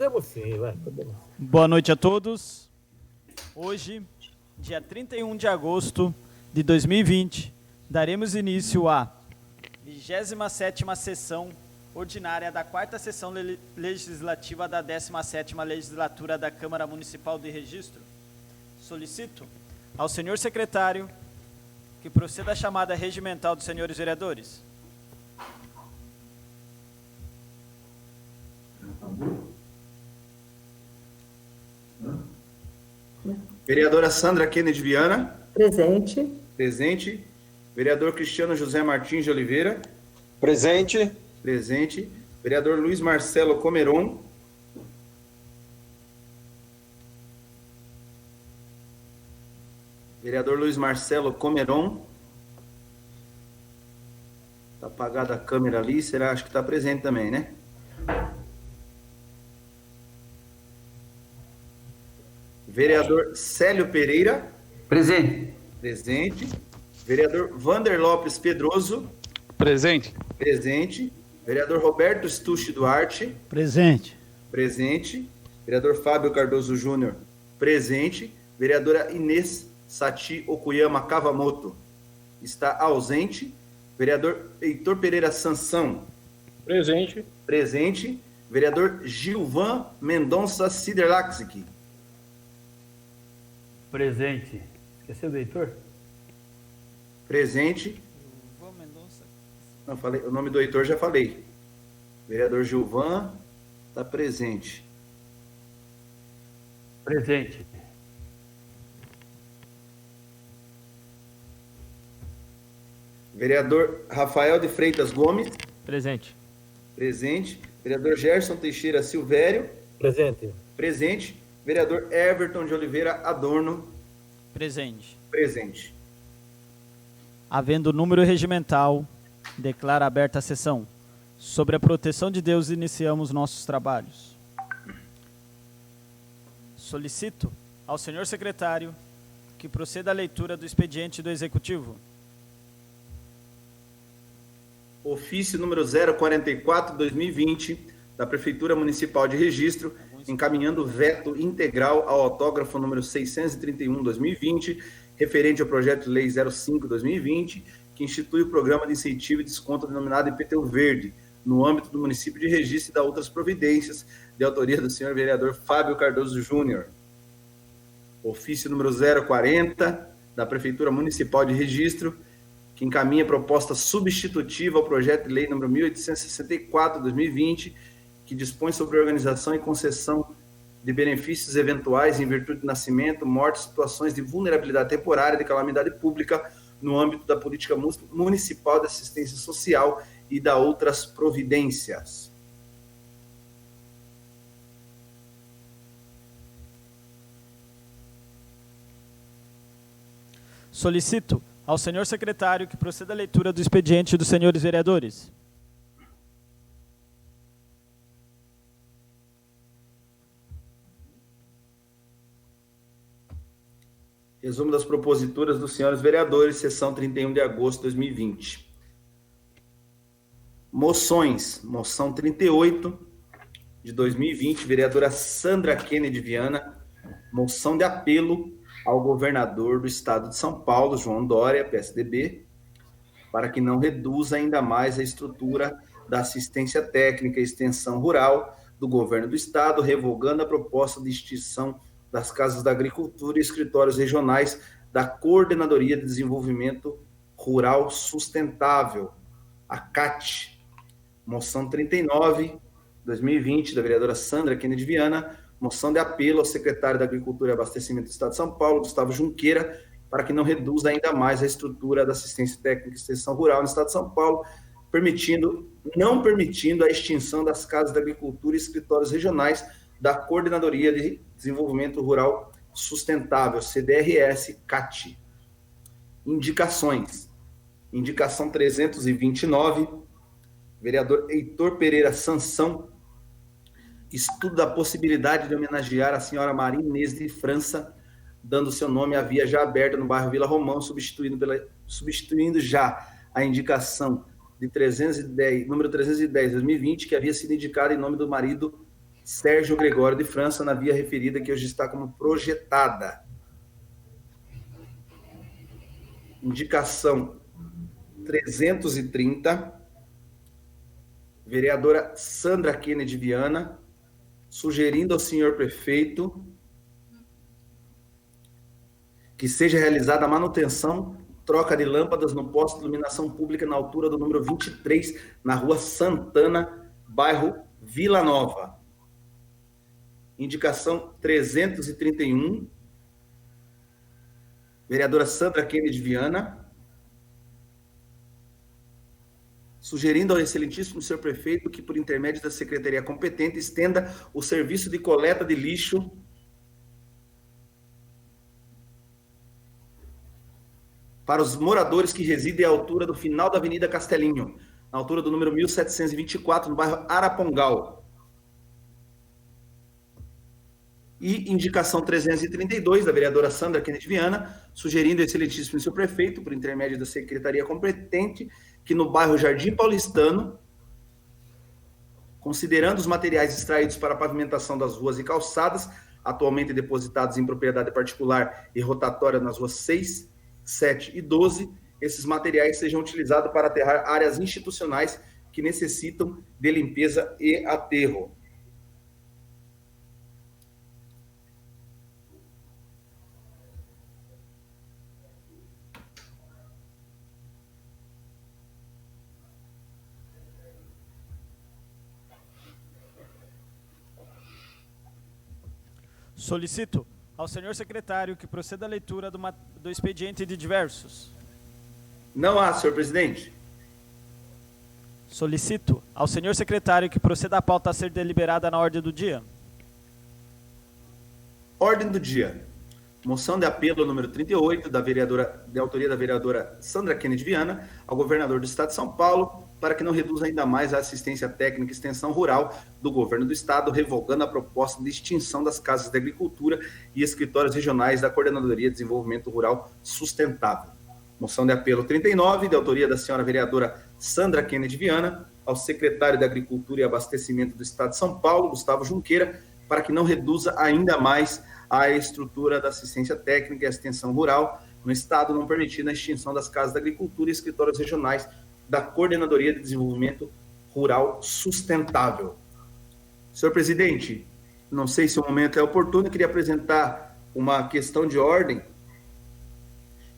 Podemos sim, vai. Podemos. Boa noite a todos. Hoje, dia 31 de agosto de 2020, daremos início à 27ª sessão ordinária da 4ª sessão legislativa da 17ª legislatura da Câmara Municipal de Registro. Solicito ao senhor secretário que proceda à chamada regimental dos senhores vereadores. Vereadora Sandra Kennedy Viana. Presente. Presente. Vereador Cristiano José Martins de Oliveira. Presente. Presente. Vereador Luiz Marcelo Comeron. Vereador Luiz Marcelo Comeron. Está apagada a câmera ali, será? Acho que está presente também, né? Vereador Célio Pereira. Presente. Presente. Vereador Vander Lopes Pedroso. Presente. Presente. Vereador Roberto Stucci Duarte. Presente. Presente. Vereador Fábio Cardoso Júnior. Presente. Vereadora Inês Sati Okuyama Kavamoto. Está ausente. Vereador Heitor Pereira Sansão. Presente. Presente. Vereador Gilvan Mendonça Siderlaxic. Presente. Esqueceu do Heitor? Presente. Não, falei, o nome do Heitor já falei. Vereador Gilvan está presente. Presente. Vereador Rafael de Freitas Gomes. Presente. Presente. Vereador Gerson Teixeira Silvério. Presente. Presente. Vereador Everton de Oliveira Adorno. Presente. Presente. Havendo número regimental, declara aberta a sessão. Sobre a proteção de Deus, iniciamos nossos trabalhos. Solicito ao senhor secretário que proceda à leitura do expediente do Executivo. Ofício número 044/2020 da Prefeitura Municipal de Registro, encaminhando veto integral ao autógrafo número 631/2020, referente ao projeto de lei 05/2020, que institui o programa de incentivo e desconto denominado IPTU Verde, no âmbito do município de Registro e da outras providências, de autoria do senhor vereador Fábio Cardoso Júnior. Ofício número 040 da Prefeitura Municipal de Registro, que encaminha proposta substitutiva ao projeto de lei número 1864/2020, que dispõe sobre a organização e concessão de benefícios eventuais em virtude de nascimento, morte, situações de vulnerabilidade temporária, de calamidade pública, no âmbito da política municipal de assistência social e da outras providências. Solicito ao senhor secretário que proceda à leitura do expediente dos senhores vereadores. Resumo das proposituras dos senhores vereadores, sessão 31 de agosto de 2020. Moções. Moção 38 de 2020, vereadora Sandra Kennedy Viana. Moção de apelo ao governador do estado de São Paulo, João Dória, PSDB, para que não reduza ainda mais a estrutura da assistência técnica e extensão rural do governo do estado, revogando a proposta de extinção das Casas da Agricultura e escritórios regionais da Coordenadoria de Desenvolvimento Rural Sustentável, a CAT. Moção 39, 2020, da vereadora Sandra Kennedy Viana. Moção de apelo ao secretário da Agricultura e Abastecimento do Estado de São Paulo, Gustavo Junqueira, para que não reduza ainda mais a estrutura da assistência técnica e extensão rural no Estado de São Paulo, não permitindo a extinção das Casas da Agricultura e escritórios regionais da Coordenadoria de Desenvolvimento Rural Sustentável, CDRS-CAT. Indicações. Indicação 329, vereador Heitor Pereira Sansão, estudo da possibilidade de homenagear a senhora Maria Inês de França, dando seu nome à via já aberta no bairro Vila Romão, substituindo já a indicação de número 310, 2020, que havia sido indicada em nome do marido Sérgio Gregório de França, na via referida que hoje está como projetada. Indicação 330, vereadora Sandra Kennedy Viana, sugerindo ao senhor prefeito que seja realizada a manutenção, troca de lâmpadas no posto de iluminação pública na altura do número 23, na rua Santana, bairro Vila Nova. Indicação 331, vereadora Sandra Kennedy Viana, sugerindo ao excelentíssimo senhor prefeito que, por intermédio da secretaria competente, estenda o serviço de coleta de lixo para os moradores que residem à altura do final da Avenida Castelinho, na altura do número 1724, no bairro Arapongal. E indicação 332, da vereadora Sandra Kennedy Viana, sugerindo ao excelentíssimo senhor prefeito, por intermédio da secretaria competente, que no bairro Jardim Paulistano, considerando os materiais extraídos para a pavimentação das ruas e calçadas, atualmente depositados em propriedade particular e rotatória nas ruas 6, 7 e 12, esses materiais sejam utilizados para aterrar áreas institucionais que necessitam de limpeza e aterro. Solicito ao senhor secretário que proceda à leitura do expediente de diversos. Não há, senhor presidente. Solicito ao senhor secretário que proceda à pauta a ser deliberada na ordem do dia. Ordem do dia. Moção de apelo número 38, de autoria da vereadora Sandra Kennedy Viana, ao governador do estado de São Paulo, para que não reduza ainda mais a assistência técnica e extensão rural do governo do estado, revogando a proposta de extinção das casas de agricultura e escritórios regionais da Coordenadoria de Desenvolvimento Rural Sustentável. Moção de apelo 39, de autoria da senhora vereadora Sandra Kennedy Viana, ao secretário de Agricultura e Abastecimento do estado de São Paulo, Gustavo Junqueira, para que não reduza ainda mais a estrutura da assistência técnica e extensão rural no estado, não permitindo a extinção das casas de agricultura e escritórios regionais da Coordenadoria de Desenvolvimento Rural Sustentável. Senhor presidente, não sei se o momento é oportuno, eu queria apresentar uma questão de ordem,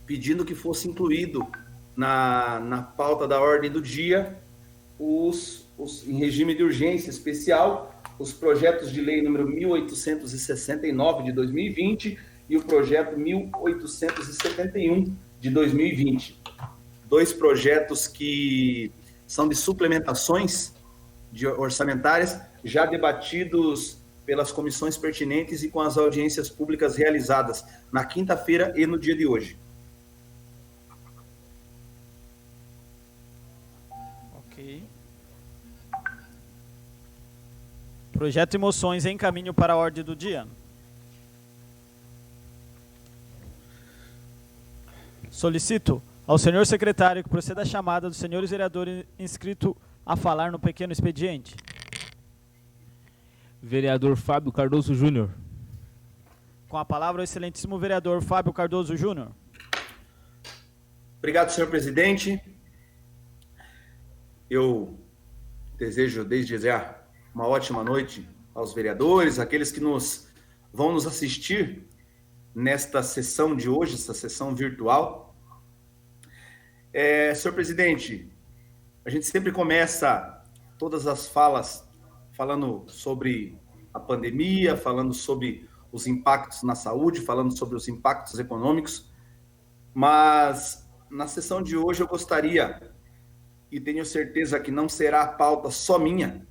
pedindo que fosse incluído na pauta da ordem do dia, em regime de urgência especial, os projetos de lei número 1869 de 2020 e o projeto 1871 de 2020. Dois projetos que são de suplementações orçamentárias, já debatidos pelas comissões pertinentes e com as audiências públicas realizadas na quinta-feira e no dia de hoje. Ok. Projeto e moções em caminho para a ordem do dia. Solicito ao senhor secretário que proceda à chamada dos senhores vereadores inscritos a falar no pequeno expediente. Vereador Fábio Cardoso Júnior. Com a palavra o excelentíssimo vereador Fábio Cardoso Júnior. Obrigado, senhor presidente. Eu desejo desde já uma ótima noite aos vereadores, aqueles que vão nos assistir nesta sessão de hoje, essa sessão virtual. Senhor presidente, a gente sempre começa todas as falas falando sobre a pandemia, falando sobre os impactos na saúde, falando sobre os impactos econômicos, mas na sessão de hoje eu gostaria, e tenho certeza que não será a pauta só minha,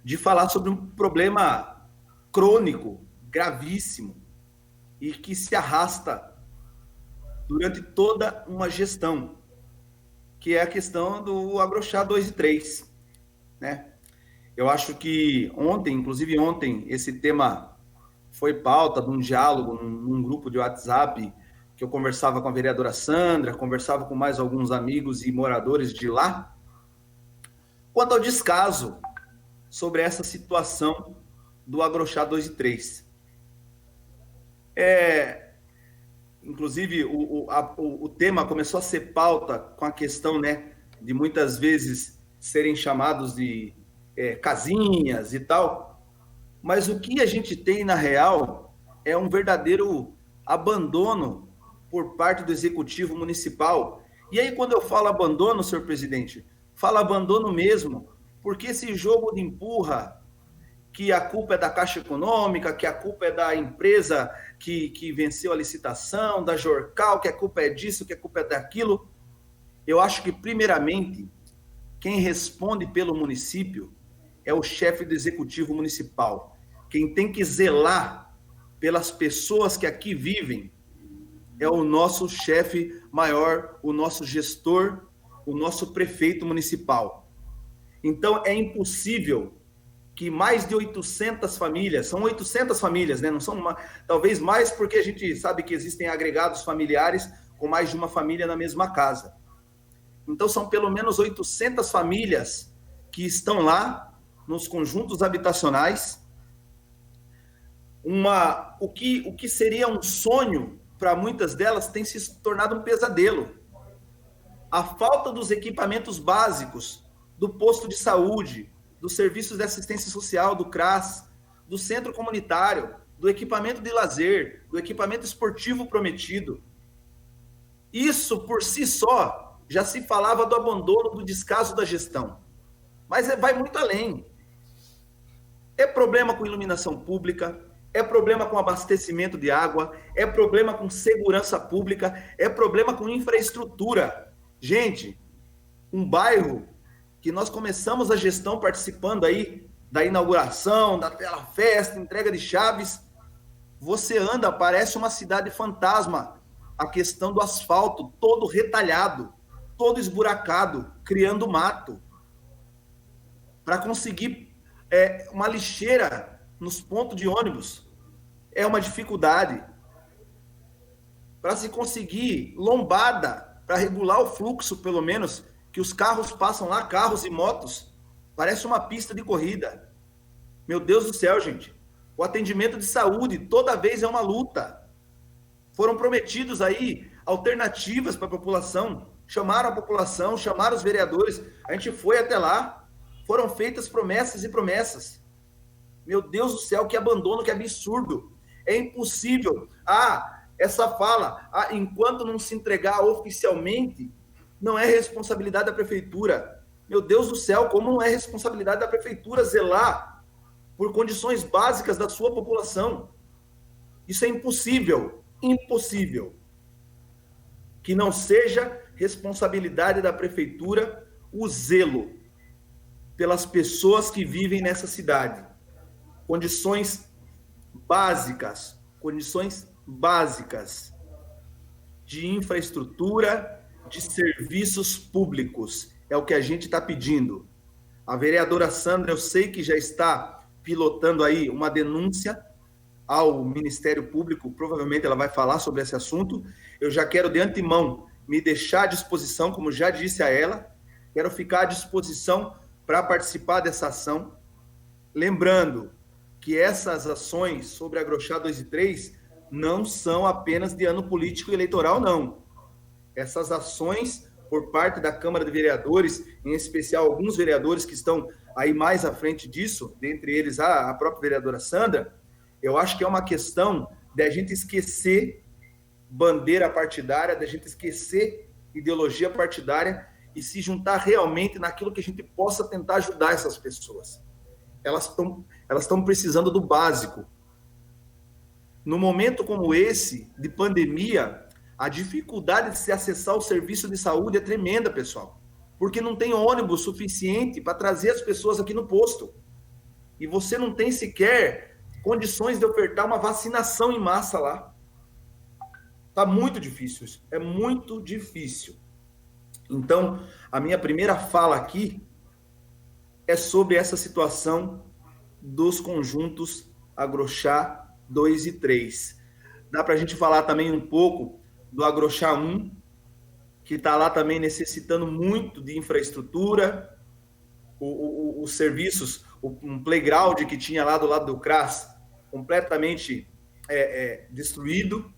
de falar sobre um problema crônico, gravíssimo, e que se arrasta durante toda uma gestão, que é a questão do Agrochá 2 e 3, né? Eu acho que inclusive ontem, esse tema foi pauta de um diálogo num grupo de WhatsApp, que eu conversava com a vereadora Sandra, conversava com mais alguns amigos e moradores de lá, quanto ao descaso sobre essa situação do Agrochá 2 e 3. Inclusive, o tema começou a ser pauta com a questão, né, de muitas vezes serem chamados de casinhas e tal, mas o que a gente tem, na real, é um verdadeiro abandono por parte do Executivo Municipal. E aí, quando eu falo abandono, senhor presidente, falo abandono mesmo, porque esse jogo de empurra, que a culpa é da Caixa Econômica, que a culpa é da empresa que venceu a licitação, da Jorcal, que a culpa é disso, que a culpa é daquilo, eu acho que, primeiramente, quem responde pelo município é o chefe do Executivo Municipal. Quem tem que zelar pelas pessoas que aqui vivem é o nosso chefe maior, o nosso gestor, o nosso prefeito municipal. Então, é impossível que mais de 800 famílias, são 800 famílias, né? Não são talvez mais, porque a gente sabe que existem agregados familiares com mais de uma família na mesma casa. Então, são pelo menos 800 famílias que estão lá nos conjuntos habitacionais. O que seria um sonho para muitas delas tem se tornado um pesadelo. A falta dos equipamentos básicos, do posto de saúde, dos serviços de assistência social, do CRAS, do centro comunitário, do equipamento de lazer, do equipamento esportivo prometido. Isso, por si só, já se falava do abandono, do descaso da gestão. Mas vai muito além. É problema com iluminação pública, é problema com abastecimento de água, é problema com segurança pública, é problema com infraestrutura. Gente, um bairro que nós começamos a gestão participando aí da inauguração, da tela festa, entrega de chaves, você anda, parece uma cidade fantasma. A questão do asfalto todo retalhado, todo esburacado, criando mato. Para conseguir uma lixeira nos pontos de ônibus é uma dificuldade. Para se conseguir lombada, para regular o fluxo, pelo menos, que os carros passam lá, carros e motos, parece uma pista de corrida. Meu Deus do céu, gente. O atendimento de saúde toda vez é uma luta. Foram prometidos aí alternativas para a população, chamaram a população, chamaram os vereadores, a gente foi até lá, foram feitas promessas e promessas. Meu Deus do céu, que abandono, que absurdo. É impossível. Essa fala, enquanto não se entregar oficialmente, não é responsabilidade da prefeitura. Meu Deus do céu, como não é responsabilidade da prefeitura zelar por condições básicas da sua população? Isso é impossível, impossível. Que não seja responsabilidade da prefeitura o zelo pelas pessoas que vivem nessa cidade. Condições básicas de infraestrutura, de serviços públicos. É o que a gente está pedindo. A vereadora Sandra, eu sei que já está pilotando aí uma denúncia ao Ministério Público, provavelmente ela vai falar sobre esse assunto. Eu já quero, de antemão, me deixar à disposição, como já disse a ela, quero ficar à disposição para participar dessa ação. Lembrando que essas ações sobre Agrochá 2 e 3 não são apenas de ano político e eleitoral, não. Essas ações por parte da Câmara de Vereadores, em especial alguns vereadores que estão aí mais à frente disso, dentre eles a própria vereadora Sandra, eu acho que é uma questão de a gente esquecer bandeira partidária, de a gente esquecer ideologia partidária e se juntar realmente naquilo que a gente possa tentar ajudar essas pessoas. Elas estão precisando do básico. No momento como esse, de pandemia, a dificuldade de se acessar o serviço de saúde é tremenda, pessoal, porque não tem ônibus suficiente para trazer as pessoas aqui no posto. E você não tem sequer condições de ofertar uma vacinação em massa lá. Está muito difícil isso, é muito difícil. Então, a minha primeira fala aqui é sobre essa situação dos conjuntos Agrochá 2 e 3. Dá para a gente falar também um pouco do Agrochá 1, que está lá também necessitando muito de infraestrutura, os serviços, um playground que tinha lá do lado do CRAS completamente destruído.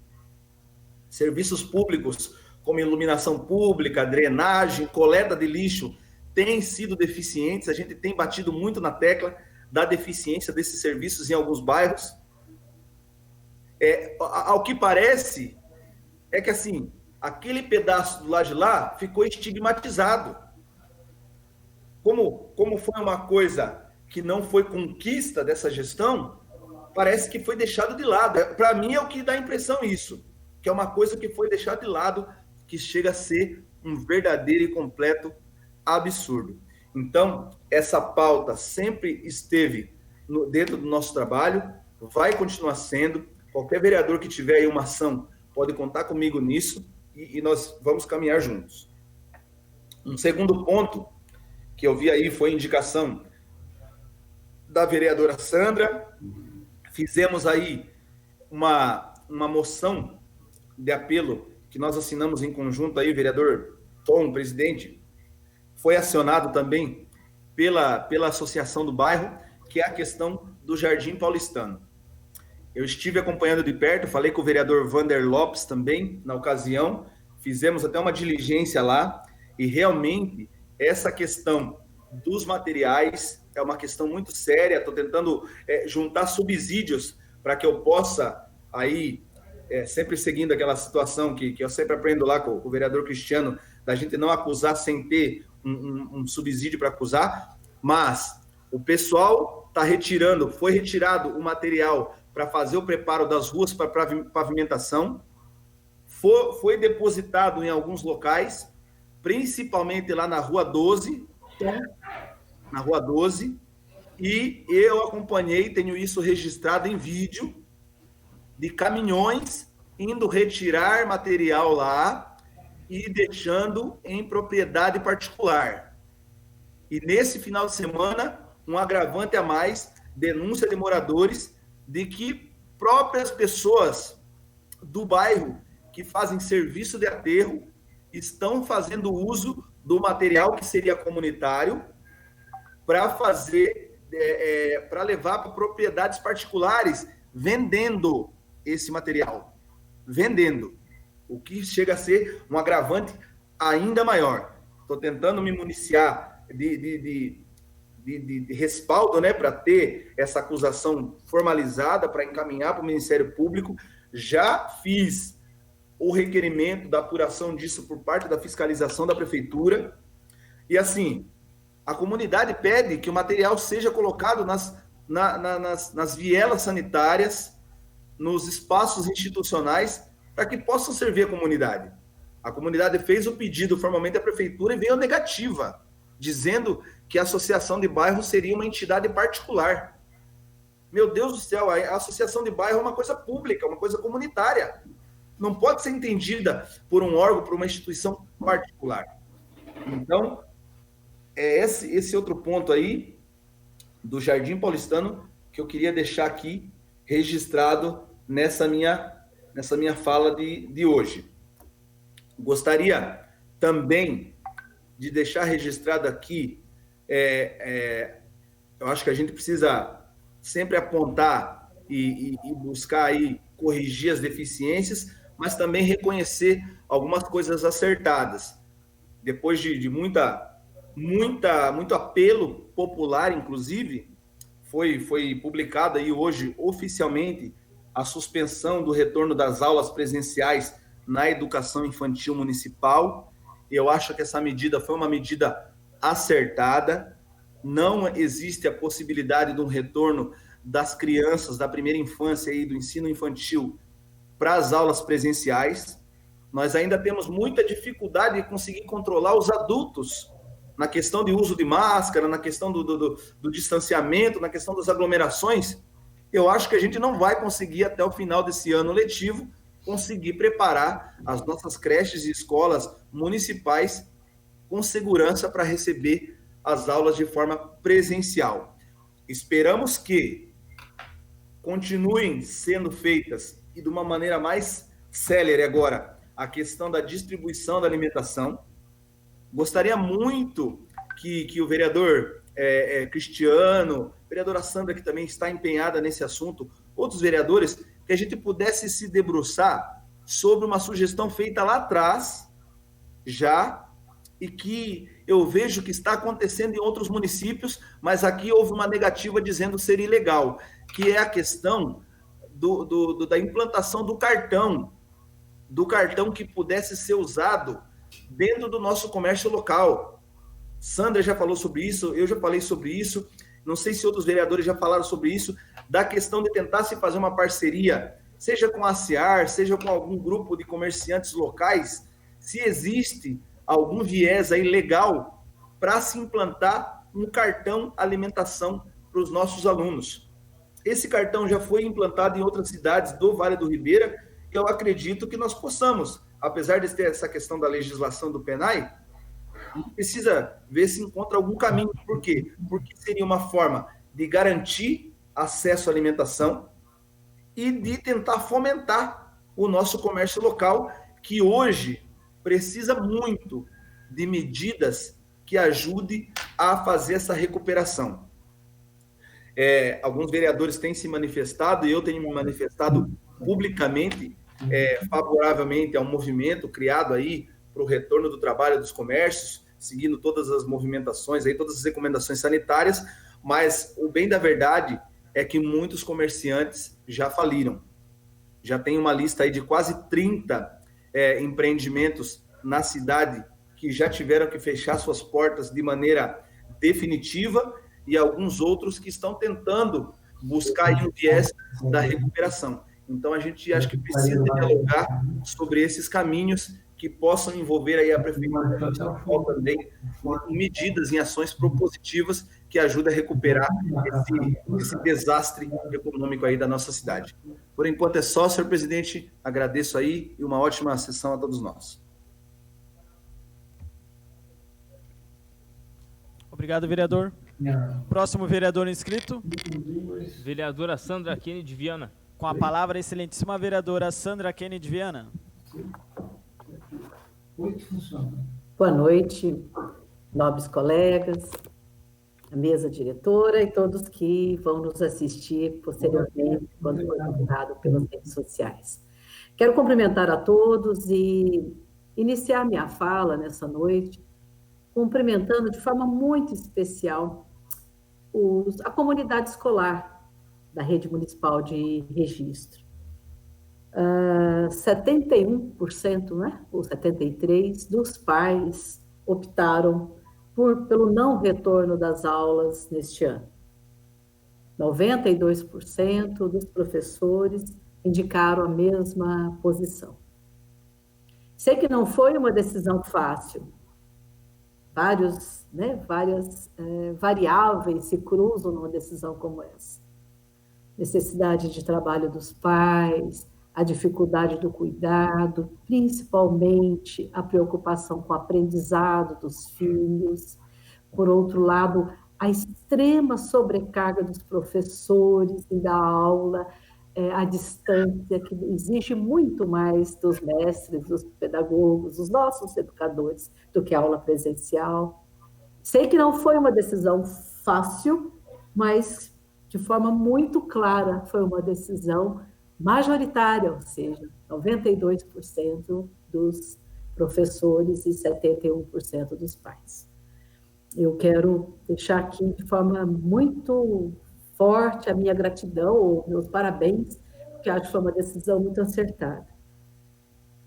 Serviços públicos como iluminação pública, drenagem, coleta de lixo têm sido deficientes. A gente tem batido muito na tecla da deficiência desses serviços em alguns bairros. Ao que parece, é que assim, aquele pedaço do lado de lá ficou estigmatizado. Como foi uma coisa que não foi conquista dessa gestão, parece que foi deixado de lado. Para mim é o que dá a impressão isso, que é uma coisa que foi deixada de lado, que chega a ser um verdadeiro e completo absurdo. Então, essa pauta sempre esteve dentro do nosso trabalho, vai continuar sendo. Qualquer vereador que tiver aí uma ação pode contar comigo nisso e nós vamos caminhar juntos. Um segundo ponto que eu vi aí foi a indicação da vereadora Sandra. Fizemos aí uma moção de apelo que nós assinamos em conjunto aí, o vereador Tom, presidente, foi acionado também pela associação do bairro, que é a questão do Jardim Paulistano. Eu estive acompanhando de perto, falei com o vereador Vander Lopes também, na ocasião, fizemos até uma diligência lá, e realmente essa questão dos materiais é uma questão muito séria. Estou tentando juntar subsídios para que eu possa aí, sempre seguindo aquela situação que eu sempre aprendo lá com o vereador Cristiano, da gente não acusar sem ter um subsídio para acusar, mas o pessoal foi retirado o material para fazer o preparo das ruas para pavimentação, foi depositado em alguns locais, principalmente lá na Rua 12, e eu acompanhei, tenho isso registrado em vídeo, de caminhões indo retirar material lá e deixando em propriedade particular. E nesse final de semana, um agravante a mais, denúncia de moradores de que próprias pessoas do bairro que fazem serviço de aterro estão fazendo uso do material que seria comunitário para levar para propriedades particulares, vendendo esse material, o que chega a ser um agravante ainda maior. Estou tentando me municiar de respaldo, né, para ter essa acusação formalizada, para encaminhar para o Ministério Público. Já fiz o requerimento da apuração disso por parte da fiscalização da Prefeitura. E assim, a comunidade pede que o material seja colocado nas vielas sanitárias, nos espaços institucionais, para que possam servir a comunidade. A comunidade fez o pedido formalmente à Prefeitura e veio negativa, dizendo que a associação de bairro seria uma entidade particular. Meu Deus do céu, a associação de bairro é uma coisa pública, uma coisa comunitária. Não pode ser entendida por um órgão, por uma instituição particular. Então, é esse outro ponto aí do Jardim Paulistano que eu queria deixar aqui registrado nessa minha fala de hoje. Gostaria também de deixar registrado aqui, eu acho que a gente precisa sempre apontar e buscar aí corrigir as deficiências, mas também reconhecer algumas coisas acertadas. Depois de muito apelo popular, inclusive, foi publicada aí hoje oficialmente a suspensão do retorno das aulas presenciais na educação infantil municipal. Eu acho que essa medida foi uma medida acertada. Não existe a possibilidade de um retorno das crianças da primeira infância e do ensino infantil para as aulas presenciais. Nós ainda temos muita dificuldade de conseguir controlar os adultos na questão de uso de máscara, na questão do distanciamento, na questão das aglomerações. Eu acho que a gente não vai conseguir, até o final desse ano letivo, conseguir preparar as nossas creches e escolas municipais com segurança para receber as aulas de forma presencial. Esperamos que continuem sendo feitas, e de uma maneira mais célere agora, a questão da distribuição da alimentação. Gostaria muito que o vereador Cristiano, vereadora Sandra, que também está empenhada nesse assunto, outros vereadores, que a gente pudesse se debruçar sobre uma sugestão feita lá atrás, já, e que eu vejo que está acontecendo em outros municípios, mas aqui houve uma negativa dizendo ser ilegal, que é a questão da implantação do cartão que pudesse ser usado dentro do nosso comércio local. Sandra já falou sobre isso, eu já falei sobre isso, não sei se outros vereadores já falaram sobre isso, da questão de tentar se fazer uma parceria, seja com a SEAR, seja com algum grupo de comerciantes locais, se existe algum viés aí legal para se implantar um cartão alimentação para os nossos alunos. Esse cartão já foi implantado em outras cidades do Vale do Ribeira, que eu acredito que nós possamos, apesar de ter essa questão da legislação do PENAI, a gente precisa ver se encontra algum caminho. Por quê? Porque seria uma forma de garantir acesso à alimentação e de tentar fomentar o nosso comércio local, que hoje precisa muito de medidas que ajudem a fazer essa recuperação. Alguns vereadores têm se manifestado, e eu tenho me manifestado publicamente, favoravelmente a um movimento criado aí para o retorno do trabalho dos comércios, seguindo todas as movimentações, aí, todas as recomendações sanitárias, mas o bem da verdade é que muitos comerciantes já faliram. Já tem uma lista aí de quase 30 empreendimentos na cidade que já tiveram que fechar suas portas de maneira definitiva, e alguns outros que estão tentando buscar aí um viés da recuperação. Então, a gente acho que precisa dialogar sobre esses caminhos que possam envolver aí a Prefeitura também com medidas em ações propositivas que ajudem a recuperar esse desastre econômico aí da nossa cidade. Por enquanto é só, senhor presidente, agradeço aí e uma ótima sessão a todos nós. Obrigado, vereador. Próximo vereador inscrito. Vereadora Sandra Kennedy Viana. Com a palavra, a excelentíssima vereadora Sandra Kennedy Viana. Boa noite, nobres colegas, a mesa diretora e todos que vão nos assistir posteriormente, quando for divulgado pelas redes sociais. Quero cumprimentar a todos e iniciar minha fala nessa noite cumprimentando de forma muito especial a comunidade escolar da rede municipal de registro. 71%, né, ou 73%, dos pais optaram pelo não retorno das aulas neste ano. 92% dos professores indicaram a mesma posição. Sei que não foi uma decisão fácil. Várias variáveis se cruzam numa decisão como essa. Necessidade de trabalho dos pais, a dificuldade do cuidado, principalmente a preocupação com o aprendizado dos filhos. Por outro lado, a extrema sobrecarga dos professores e da aula, a distância, que exige muito mais dos mestres, dos pedagogos, dos nossos educadores, do que a aula presencial. Sei que não foi uma decisão fácil, mas de forma muito clara foi uma decisão majoritária, ou seja, 92% dos professores e 71% dos pais. Eu quero deixar aqui de forma muito forte a minha gratidão, ou meus parabéns, porque acho que foi uma decisão muito acertada.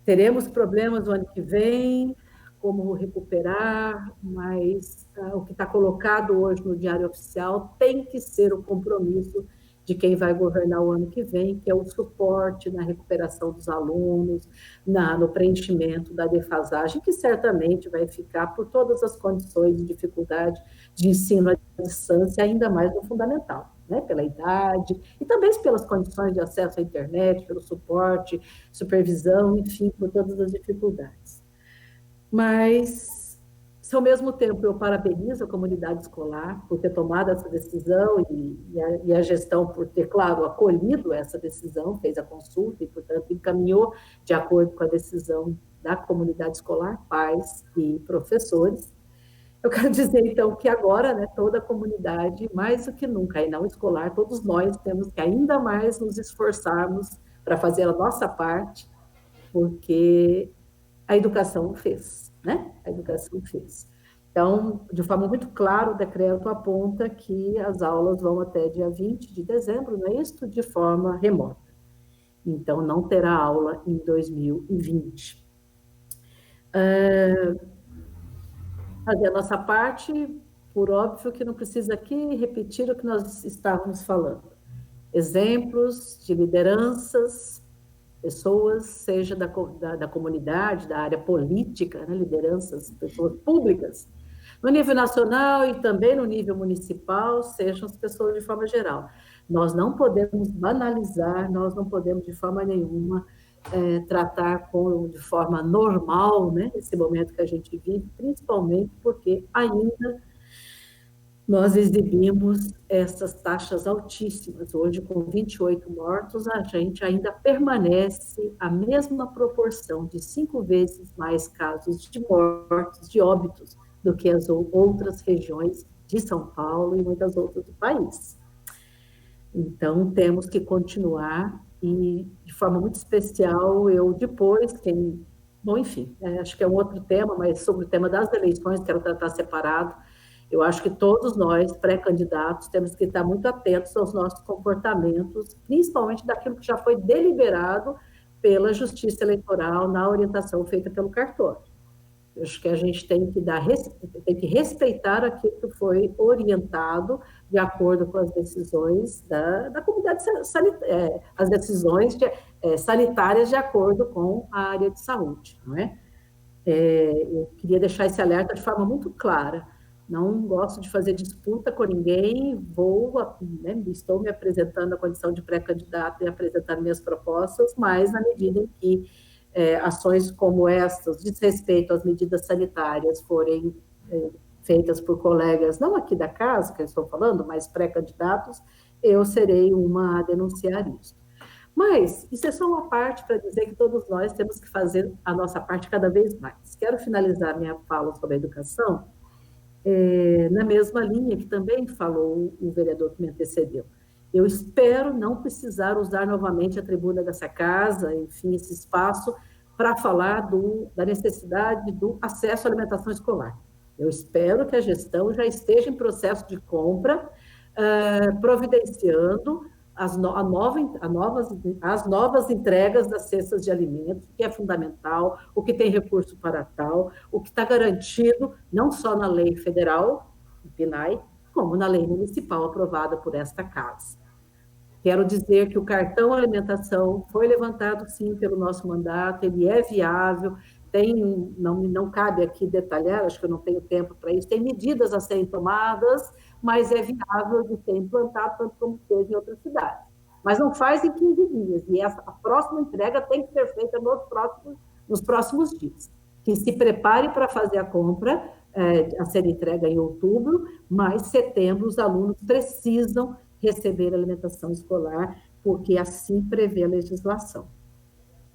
Teremos problemas no ano que vem, como recuperar, mas o que está colocado hoje no Diário Oficial tem que ser o compromisso de quem vai governar o ano que vem, que é o suporte na recuperação dos alunos, no preenchimento da defasagem, que certamente vai ficar por todas as condições de dificuldade de ensino à distância, ainda mais no fundamental, né? Pela idade e também pelas condições de acesso à internet, pelo suporte, supervisão, enfim, por todas as dificuldades. Mas, ao mesmo tempo, eu parabenizo a comunidade escolar por ter tomado essa decisão e a gestão por ter, claro, acolhido essa decisão, fez a consulta e, portanto, encaminhou de acordo com a decisão da comunidade escolar, pais e professores. Eu quero dizer, então, que agora, né, toda a comunidade, mais do que nunca, e não escolar, todos nós temos que ainda mais nos esforçarmos para fazer a nossa parte, porque a educação fez, né? A educação fez. Então, de forma muito clara, o decreto aponta que as aulas vão até dia 20 de dezembro, não é isso? De forma remota. Então, não terá aula em 2020. Fazer a nossa parte, por óbvio que não precisa aqui repetir o que nós estávamos falando. Exemplos de lideranças, pessoas, seja da comunidade, da área política, né, lideranças, pessoas públicas, no nível nacional e também no nível municipal, sejam as pessoas de forma geral. Nós não podemos banalizar, nós não podemos de forma nenhuma tratar de forma normal, né, esse momento que a gente vive, principalmente porque ainda nós exibimos essas taxas altíssimas. Hoje, com 28 mortos, a gente ainda permanece a mesma proporção de 5 vezes mais casos de mortes, de óbitos, do que as outras regiões de São Paulo e muitas outras do país. Então, temos que continuar e, de forma muito especial, eu depois, bom, enfim, acho que é um outro tema, mas sobre o tema das eleições, quero tratar separado. Eu acho que todos nós, pré-candidatos, temos que estar muito atentos aos nossos comportamentos, principalmente daquilo que já foi deliberado pela Justiça Eleitoral na orientação feita pelo cartório. Eu acho que a gente tem que respeitar aquilo que foi orientado de acordo com as decisões da comunidade sanitária, as decisões sanitárias de acordo com a área de saúde, não é? Eu queria deixar esse alerta de forma muito clara. Não gosto de fazer disputa com ninguém, estou me apresentando na condição de pré-candidato e apresentando minhas propostas, mas na medida em que ações como estas, de respeito às medidas sanitárias, forem feitas por colegas, não aqui da casa, que eu estou falando, mas pré-candidatos, eu serei uma a denunciar isso. Mas isso é só uma parte para dizer que todos nós temos que fazer a nossa parte cada vez mais. Quero finalizar minha fala sobre a educação na mesma linha que também falou o vereador que me antecedeu. Eu espero não precisar usar novamente a tribuna dessa casa, enfim, esse espaço, para falar da necessidade do acesso à alimentação escolar. Eu espero que a gestão já esteja em processo de compra, providenciando as novas entregas das cestas de alimentos, que é fundamental, o que tem recurso para tal, o que está garantido não só na lei federal, o PNAE, como na lei municipal aprovada por esta casa. Quero dizer que o cartão alimentação foi levantado, sim, pelo nosso mandato, ele é viável, não cabe aqui detalhar, acho que eu não tenho tempo para isso, tem medidas a serem tomadas, mas é viável de ser implantado, tanto como fez em outras cidades. Mas não faz em 15 dias, e a próxima entrega tem que ser feita nos próximos dias. Que se prepare para fazer a compra, a ser entregue em outubro, mas setembro os alunos precisam receber alimentação escolar, porque assim prevê a legislação.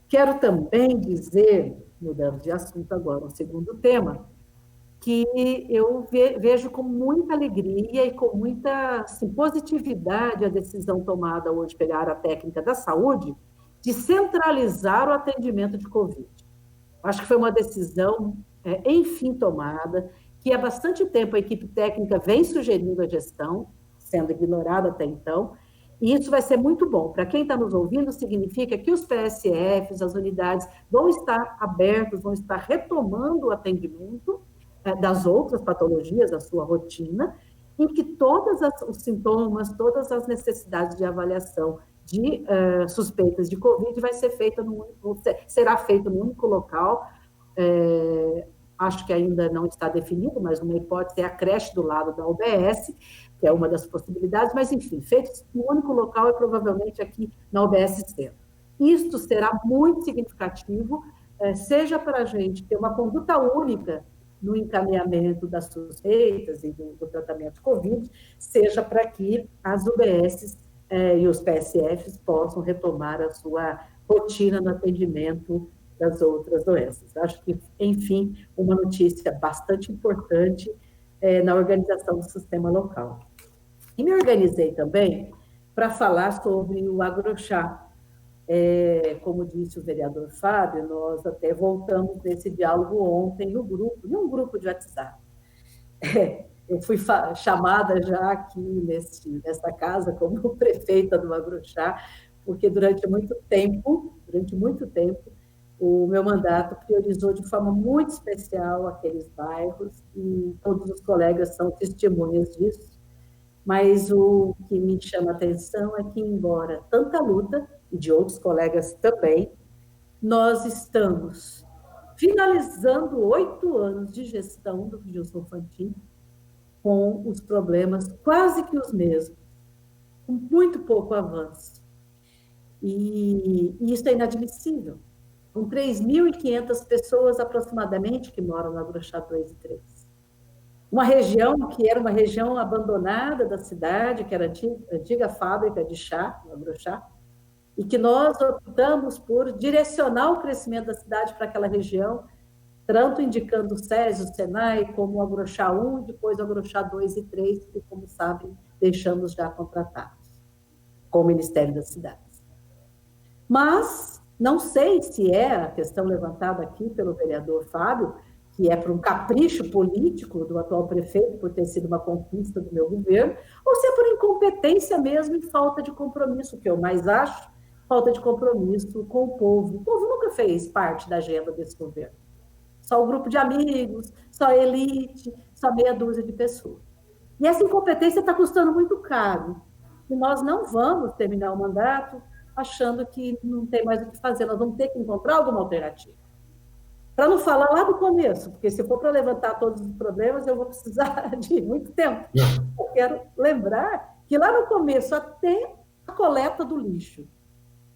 Quero também dizer, mudando de assunto agora, um segundo tema, que eu vejo com muita alegria e com muita positividade a decisão tomada hoje pela área técnica da saúde de centralizar o atendimento de Covid. Acho que foi uma decisão, enfim, tomada, que há bastante tempo a equipe técnica vem sugerindo a gestão, sendo ignorada até então, e isso vai ser muito bom. Para quem está nos ouvindo, significa que os PSFs, as unidades, vão estar abertos, vão estar retomando o atendimento das outras patologias, da sua rotina, em que todos os sintomas, todas as necessidades de avaliação de suspeitas de Covid será feito num único local. Acho que ainda não está definido, mas uma hipótese é a creche do lado da UBS, que é uma das possibilidades, mas, enfim, feito no único local e provavelmente aqui na UBS Centro. Isto será muito significativo, seja para a gente ter uma conduta única no encaminhamento das suspeitas e do tratamento de Covid, seja para que as UBSs e os PSFs possam retomar a sua rotina no atendimento das outras doenças. Acho que, enfim, uma notícia bastante importante na organização do sistema local. E me organizei também para falar sobre o agrochá. Como disse o vereador Fábio, nós até voltamos nesse diálogo ontem no grupo, em um grupo de WhatsApp. Eu fui chamada já aqui nesta casa como prefeita do agrochá, porque durante muito tempo, o meu mandato priorizou de forma muito especial aqueles bairros, e todos os colegas são testemunhas disso. Mas o que me chama a atenção é que, embora tanta luta, e de outros colegas também, nós estamos finalizando 8 anos de gestão do Gilson Fantin com os problemas quase que os mesmos, com muito pouco avanço. E isso é inadmissível. Com 3.500 pessoas aproximadamente que moram no agrochá 2 e 3. Uma região que era uma região abandonada da cidade, que era a antiga fábrica de chá, o agrochá, e que nós optamos por direcionar o crescimento da cidade para aquela região, tanto indicando o SESI, o SENAI, como o agrochá 1, e depois o agrochá 2 e 3, que, como sabem, deixamos já contratados com o Ministério das Cidades. Mas não sei se é a questão levantada aqui pelo vereador Fábio, que é por um capricho político do atual prefeito, por ter sido uma conquista do meu governo, ou se é por incompetência mesmo e falta de compromisso, que eu mais acho, falta de compromisso com o povo. O povo nunca fez parte da agenda desse governo. Só o grupo de amigos, só a elite, só meia dúzia de pessoas. E essa incompetência está custando muito caro. E nós não vamos terminar o mandato achando que não tem mais o que fazer, nós vamos ter que encontrar alguma alternativa. Para não falar lá do começo, porque se for para levantar todos os problemas, eu vou precisar de muito tempo. Eu quero lembrar que lá no começo, até a coleta do lixo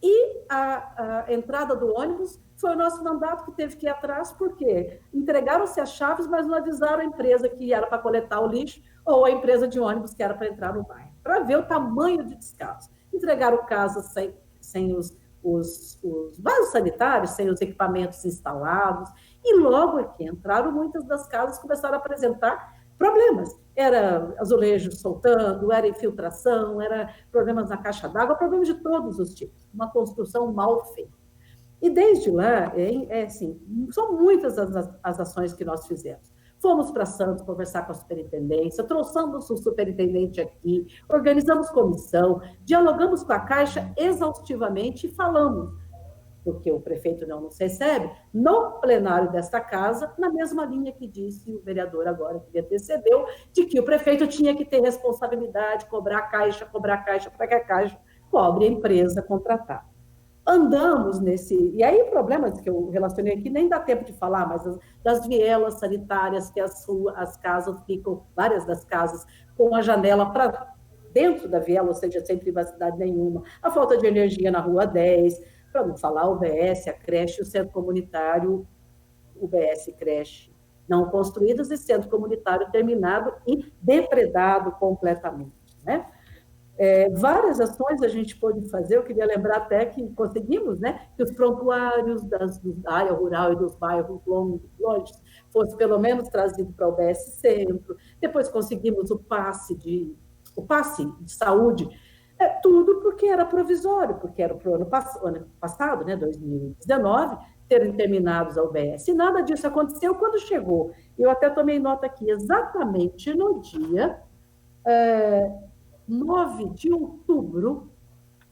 e a entrada do ônibus, foi o nosso mandato que teve que ir atrás, porque entregaram-se as chaves, mas não avisaram a empresa que era para coletar o lixo ou a empresa de ônibus que era para entrar no bairro, para ver o tamanho de descaso. Entregaram casas sem os vasos sanitários, sem os equipamentos instalados, e logo aqui entraram, muitas das casas começaram a apresentar problemas. Era azulejo soltando, era infiltração, era problemas na caixa d'água, problemas de todos os tipos, uma construção mal feita. E desde lá, assim, são muitas as ações que nós fizemos. Fomos para Santos conversar com a superintendência, trouxemos o superintendente aqui, organizamos comissão, dialogamos com a Caixa exaustivamente e falamos, porque o prefeito não nos recebe, no plenário desta casa, na mesma linha que disse o vereador agora, que antecedeu, de que o prefeito tinha que ter responsabilidade, cobrar a Caixa, para que a Caixa cobre a empresa contratada. Andamos nesse... E aí, problemas que eu relacionei aqui, nem dá tempo de falar, mas das vielas sanitárias, que as casas ficam, várias das casas, com a janela para dentro da viela, ou seja, sem privacidade nenhuma, a falta de energia na Rua 10, para não falar o UBS, a creche, o centro comunitário, UBS e creche não construídos e centro comunitário terminado e depredado completamente, né? Várias ações a gente pôde fazer, eu queria lembrar até que conseguimos, né, que os prontuários da área rural e dos bairros longe fosse pelo menos trazido para o UBS Centro, depois conseguimos o passe de saúde, tudo porque era provisório, porque era para o ano passado, né, 2019, terem terminados a UBS, e nada disso aconteceu quando chegou. Eu até tomei nota aqui, exatamente no dia 9 de outubro,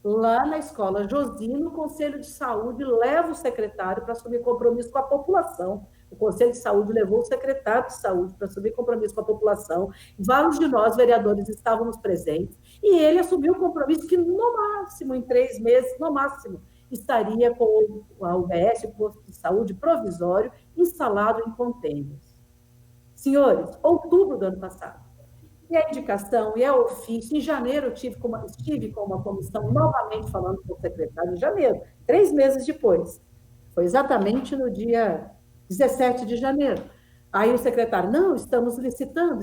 lá na Escola Josino, o Conselho de Saúde leva o secretário para assumir compromisso com a população. O Conselho de Saúde levou o secretário de Saúde para assumir compromisso com a população. Vários de nós, vereadores, estávamos presentes, e ele assumiu o compromisso que, no máximo, em 3 meses, no máximo, estaria com a UBS, o posto de saúde provisório, instalado em contêineres. Senhores, outubro do ano passado, e a indicação, e a ofício, em janeiro eu estive com uma comissão novamente falando com o secretário, em janeiro, 3 meses depois. Foi exatamente no dia 17 de janeiro. Aí o secretário, não, estamos licitando.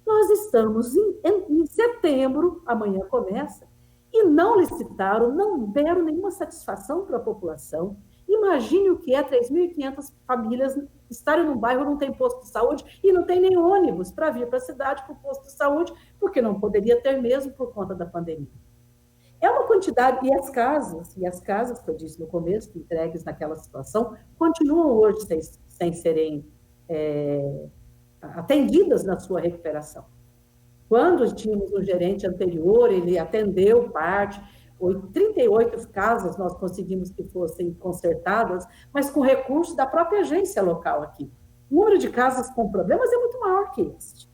Nós estamos em setembro, amanhã começa, e não licitaram, não deram nenhuma satisfação para a população, Imagine o que é 3.500 famílias estarem num bairro, não tem posto de saúde e não tem nem ônibus para vir para a cidade para o posto de saúde, porque não poderia ter mesmo por conta da pandemia. É uma quantidade, e as casas que eu disse no começo, entregues naquela situação, continuam hoje sem serem atendidas na sua recuperação. Quando tínhamos um gerente anterior, ele atendeu parte, 38 casas nós conseguimos que fossem consertadas, mas com recurso da própria agência local aqui. O número de casas com problemas é muito maior que este.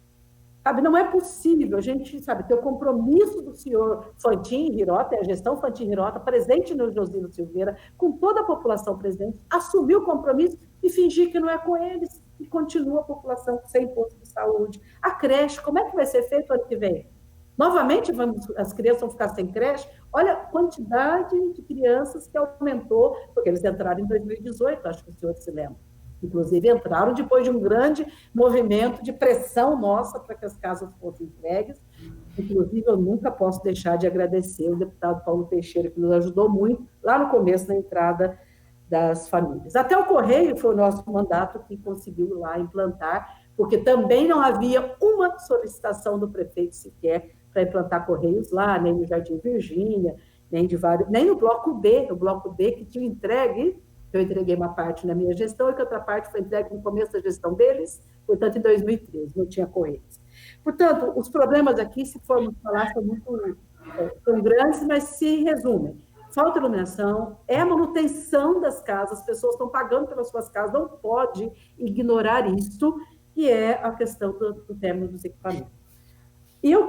Sabe, não é possível, a gente sabe, ter o compromisso do senhor Fantin Hirota, a gestão Fantin Hirota, presente no Josino Silveira, com toda a população presente, assumir o compromisso e fingir que não é com eles, e continua a população sem posto de saúde. A creche, como é que vai ser feito ano que vem? Novamente, as crianças vão ficar sem creche? Olha a quantidade de crianças que aumentou, porque eles entraram em 2018, acho que o senhor se lembra. Inclusive, entraram depois de um grande movimento de pressão nossa para que as casas fossem entregues. Inclusive, eu nunca posso deixar de agradecer o deputado Paulo Teixeira, que nos ajudou muito lá no começo, na entrada das famílias. Até o Correio foi o nosso mandato que conseguiu lá implantar, porque também não havia uma solicitação do prefeito sequer para implantar Correios lá, nem no Jardim Virgínia, nem no Bloco D que tinha entregue. Eu entreguei uma parte na minha gestão e que outra parte foi entregue no começo da gestão deles, portanto, em 2013, não tinha Correios. Portanto, os problemas aqui, se formos falar, são grandes, mas se resumem. Falta iluminação, é a manutenção das casas, as pessoas estão pagando pelas suas casas, não pode ignorar isso, e é a questão do término dos equipamentos. E eu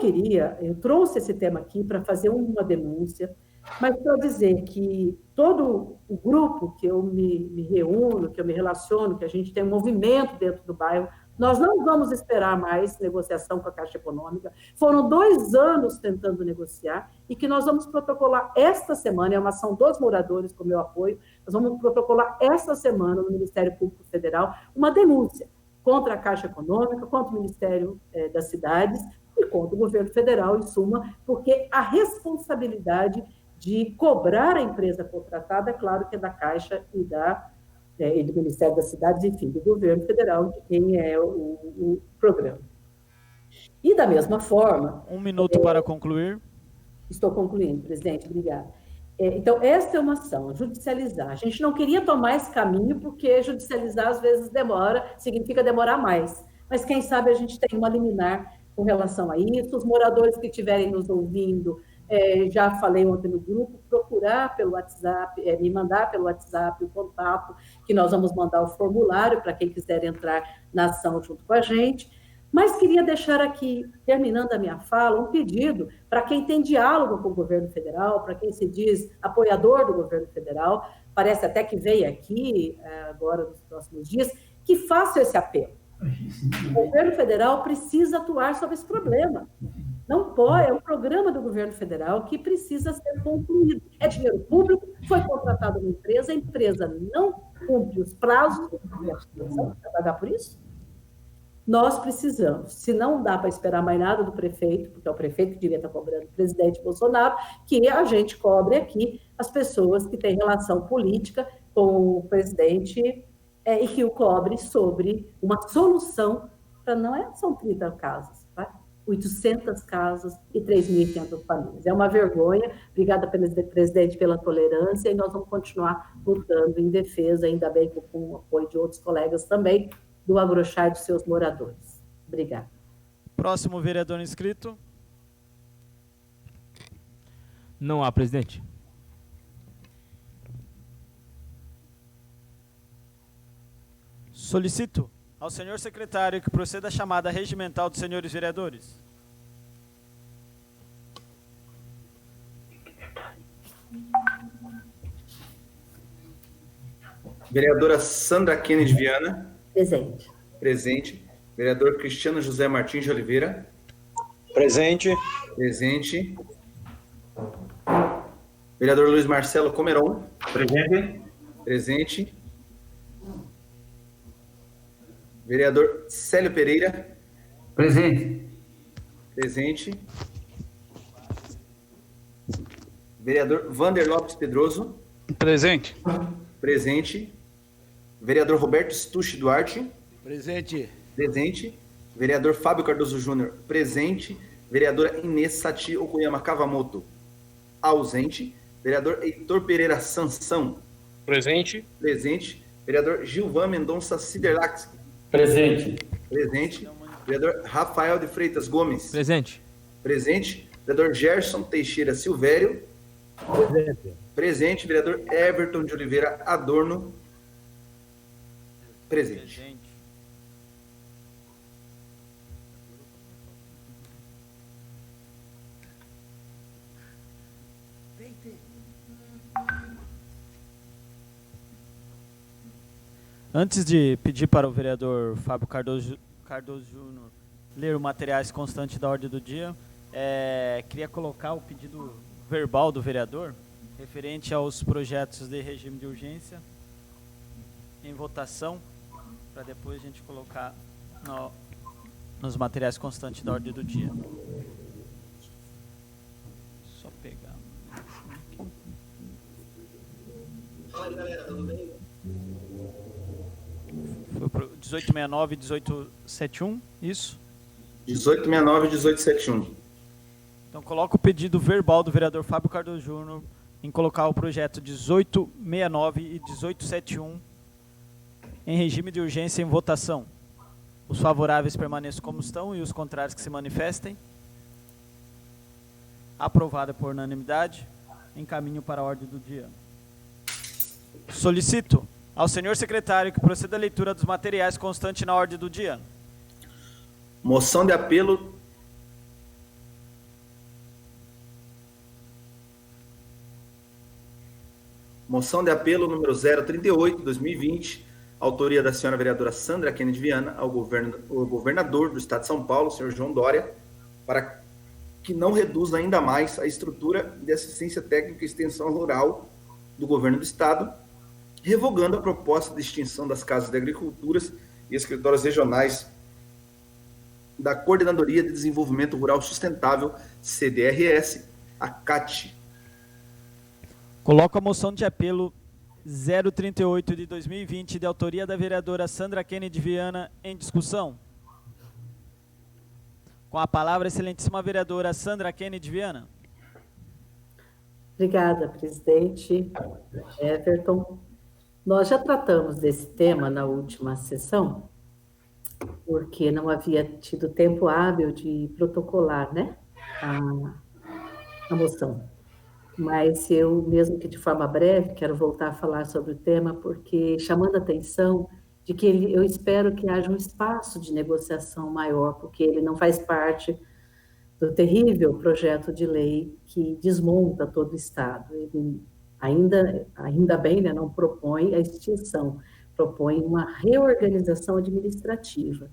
trouxe esse tema aqui para fazer uma denúncia, mas para dizer que todo o grupo que eu me reúno, que eu me relaciono, que a gente tem um movimento dentro do bairro, nós não vamos esperar mais negociação com a Caixa Econômica. Foram 2 anos tentando negociar e que nós vamos protocolar esta semana, é uma ação dos moradores com meu apoio, nós vamos protocolar esta semana no Ministério Público Federal uma denúncia contra a Caixa Econômica, contra o Ministério das Cidades e contra o governo federal, em suma, porque a responsabilidade de cobrar a empresa contratada, é claro que é da Caixa e do Ministério das Cidades, enfim, do governo federal, de quem é o programa. E da mesma forma... 1 minuto para concluir. Estou concluindo, presidente, obrigada. Então, esta é uma ação, judicializar. A gente não queria tomar esse caminho, porque judicializar às vezes significa demorar mais. Mas quem sabe a gente tem uma liminar com relação a isso. Os moradores que estiverem nos ouvindo, já falei ontem no grupo, procurar pelo WhatsApp, me mandar pelo WhatsApp o contato, que nós vamos mandar o formulário para quem quiser entrar na ação junto com a gente. Mas queria deixar aqui, terminando a minha fala, um pedido para quem tem diálogo com o governo federal, para quem se diz apoiador do governo federal, parece até que veio aqui, agora nos próximos dias, que faça esse apelo. O governo federal precisa atuar sobre esse problema. Não pode, é um programa do governo federal que precisa ser concluído. É dinheiro público, foi contratada uma empresa, a empresa não cumpre os prazos para pagar por isso. Nós precisamos, se não dá para esperar mais nada do prefeito, porque é o prefeito que devia estar cobrando o presidente Bolsonaro, que a gente cobre aqui as pessoas que têm relação política com o presidente e que o cobre sobre uma solução para são 30 casas, tá? 800 casas e 3.500 famílias. É uma vergonha. Obrigada, presidente, pela tolerância, e nós vamos continuar lutando em defesa, ainda bem que com o apoio de outros colegas também, do Agrochá e dos seus moradores. Obrigada. Próximo vereador inscrito. Não há, presidente. Solicito ao senhor secretário que proceda a chamada regimental dos senhores vereadores. Vereadora Sandra Kennedy Viana. Presente. Presente. Vereador Cristiano José Martins de Oliveira. Presente. Presente. Vereador Luiz Marcelo Comeron. Presente. Presente. Vereador Célio Pereira. Presente. Presente. Vereador Vander Lopes Pedroso. Presente. Presente. Vereador Roberto Stucci Duarte. Presente. Presente. Vereador Fábio Cardoso Júnior. Presente. Vereadora Inês Sati Okuyama Kavamoto. Ausente. Vereador Heitor Pereira Sansão. Presente. Presente. Vereador Gilvan Mendonça Siderlax. Presente. Presente. Vereador Rafael de Freitas Gomes. Presente. Presente. Vereador Gerson Teixeira Silvério. Presente. Presente. Vereador Everton de Oliveira Adorno. Presente. Presente. Antes de pedir para o vereador Fábio Cardoso Júnior ler os materiais constantes da ordem do dia, queria colocar o pedido verbal do vereador referente aos projetos de regime de urgência em votação, para depois a gente colocar nos materiais constantes da ordem do dia. Só pegar. Fala, galera, tudo bem? Foi pro 1869 e 1871, isso? 1869 e 1871. Então coloca o pedido verbal do vereador Fábio Cardoso Júnior em colocar o projeto 1869 e 1871 em regime de urgência em votação. Os favoráveis permaneçam como estão e os contrários que se manifestem. Aprovada por unanimidade. Encaminho para a ordem do dia. Solicito ao senhor secretário que proceda a leitura dos materiais constantes na ordem do dia. Moção de apelo. Moção de apelo número 038, 2020, autoria da senhora vereadora Sandra Kennedy Viana, ao governador do estado de São Paulo, senhor João Dória, para que não reduza ainda mais a estrutura de assistência técnica e extensão rural do governo do estado, revogando a proposta de extinção das casas de agriculturas e escritórios regionais da Coordenadoria de Desenvolvimento Rural Sustentável, CDRS, a CAT. Coloco a moção de apelo 038 de 2020, de autoria da vereadora Sandra Kennedy Viana, em discussão. Com a palavra, a excelentíssima vereadora Sandra Kennedy Viana. Obrigada, presidente Everton. Nós já tratamos desse tema na última sessão, porque não havia tido tempo hábil de protocolar, né, a moção. Mas eu, mesmo que de forma breve, quero voltar a falar sobre o tema, porque chamando a atenção de que eu espero que haja um espaço de negociação maior, porque ele não faz parte do terrível projeto de lei que desmonta todo o Estado. Ele ainda bem, né, não propõe a extinção, propõe uma reorganização administrativa,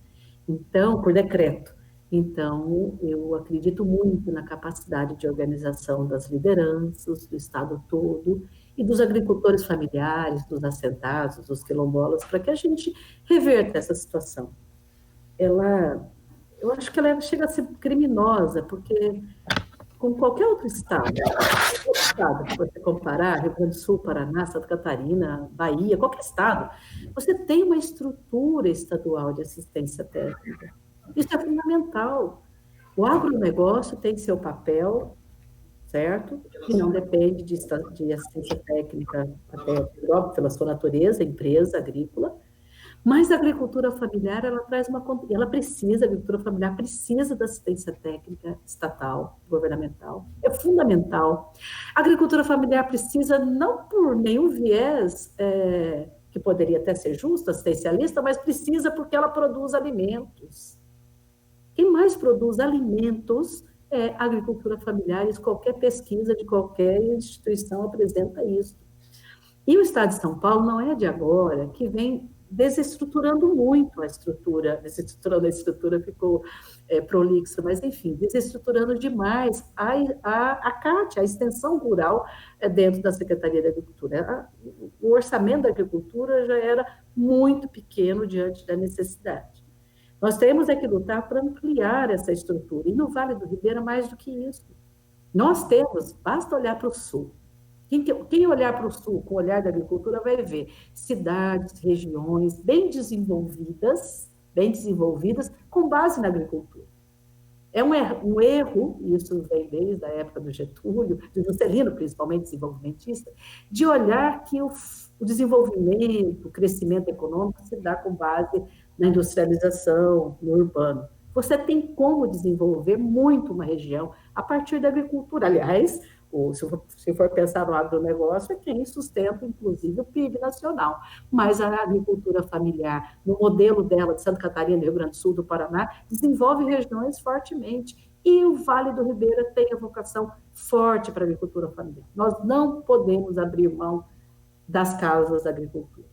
então, por decreto. Então, eu acredito muito na capacidade de organização das lideranças do Estado todo e dos agricultores familiares, dos assentados, dos quilombolas, para que a gente reverta essa situação. Eu acho que ela chega a ser criminosa, porque com qualquer outro estado que você comparar, Rio Grande do Sul, Paraná, Santa Catarina, Bahia, qualquer estado, você tem uma estrutura estadual de assistência técnica. Isso é fundamental. O agronegócio tem seu papel, certo? E não depende de assistência técnica, até próprio pela sua natureza, empresa agrícola. Mas a agricultura familiar, a agricultura familiar precisa da assistência técnica estatal, governamental. É fundamental. A agricultura familiar precisa, não por nenhum viés que poderia até ser justo, assistencialista, mas precisa porque ela produz alimentos. Quem mais produz alimentos é a agricultura familiar, e qualquer pesquisa de qualquer instituição apresenta isso. E o Estado de São Paulo não é de agora, que vem desestruturando muito a estrutura, desestruturando a estrutura ficou prolixa, mas enfim, desestruturando demais a CAT, a extensão rural dentro da Secretaria da Agricultura. O orçamento da agricultura já era muito pequeno diante da necessidade. Nós temos que lutar para ampliar essa estrutura, e no Vale do Ribeira mais do que isso. Nós temos, basta olhar para o sul, Quem olhar para o sul com o olhar da agricultura vai ver cidades, regiões bem desenvolvidas, com base na agricultura. É um erro, e isso vem desde a época do Getúlio, de Juscelino, principalmente desenvolvimentista, de olhar que o desenvolvimento, o crescimento econômico se dá com base na industrialização, no urbano. Você tem como desenvolver muito uma região a partir da agricultura. Aliás, se for pensar no agronegócio, é quem sustenta, inclusive, o PIB nacional. Mas a agricultura familiar, no modelo dela de Santa Catarina, do Rio Grande do Sul, do Paraná, desenvolve regiões fortemente. E o Vale do Ribeira tem a vocação forte para a agricultura familiar. Nós não podemos abrir mão das casas da agricultura.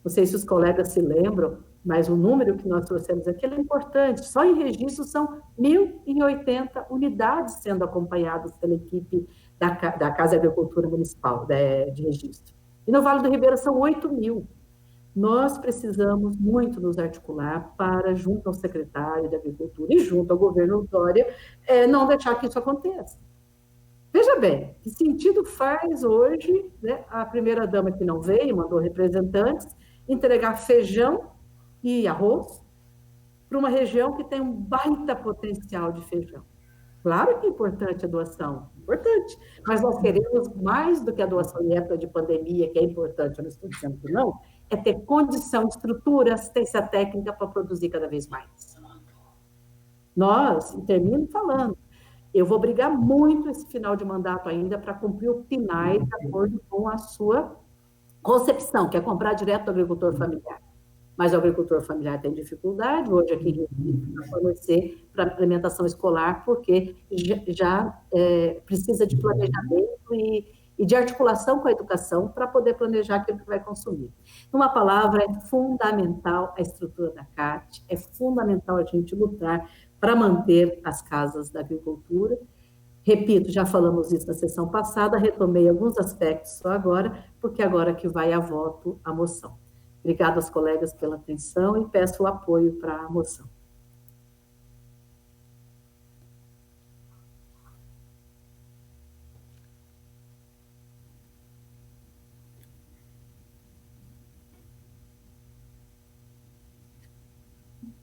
Não sei se os colegas se lembram, mas o número que nós trouxemos aqui é importante. Só em registro são 1.080 unidades sendo acompanhadas pela equipe da Casa de Agricultura Municipal de registro. E no Vale do Ribeira são 8.000. Nós precisamos muito nos articular para, junto ao secretário de Agricultura e junto ao governo Dória, não deixar que isso aconteça. Veja bem, que sentido faz hoje, né, a primeira-dama que não veio, mandou representantes, entregar feijão e arroz para uma região que tem um baita potencial de feijão. Claro que é importante a doação, importante, mas nós queremos mais do que a doação em época de pandemia, que é importante, eu não estou dizendo que não, é ter condição, estrutura, assistência técnica para produzir cada vez mais. Nós, e termino falando, eu vou brigar muito esse final de mandato ainda para cumprir o PNAE de acordo com a sua concepção, que é comprar direto do agricultor familiar. Mas o agricultor familiar tem dificuldade, hoje aqui em Recife, para fornecer para implementação escolar, porque já precisa de planejamento e de articulação com a educação para poder planejar aquilo que vai consumir. Numa palavra, é fundamental a estrutura da CAT, é fundamental a gente lutar para manter as casas da agricultura. Repito, já falamos isso na sessão passada, retomei alguns aspectos só agora, porque agora que vai a voto a moção. Obrigada aos colegas pela atenção e peço o apoio para a moção.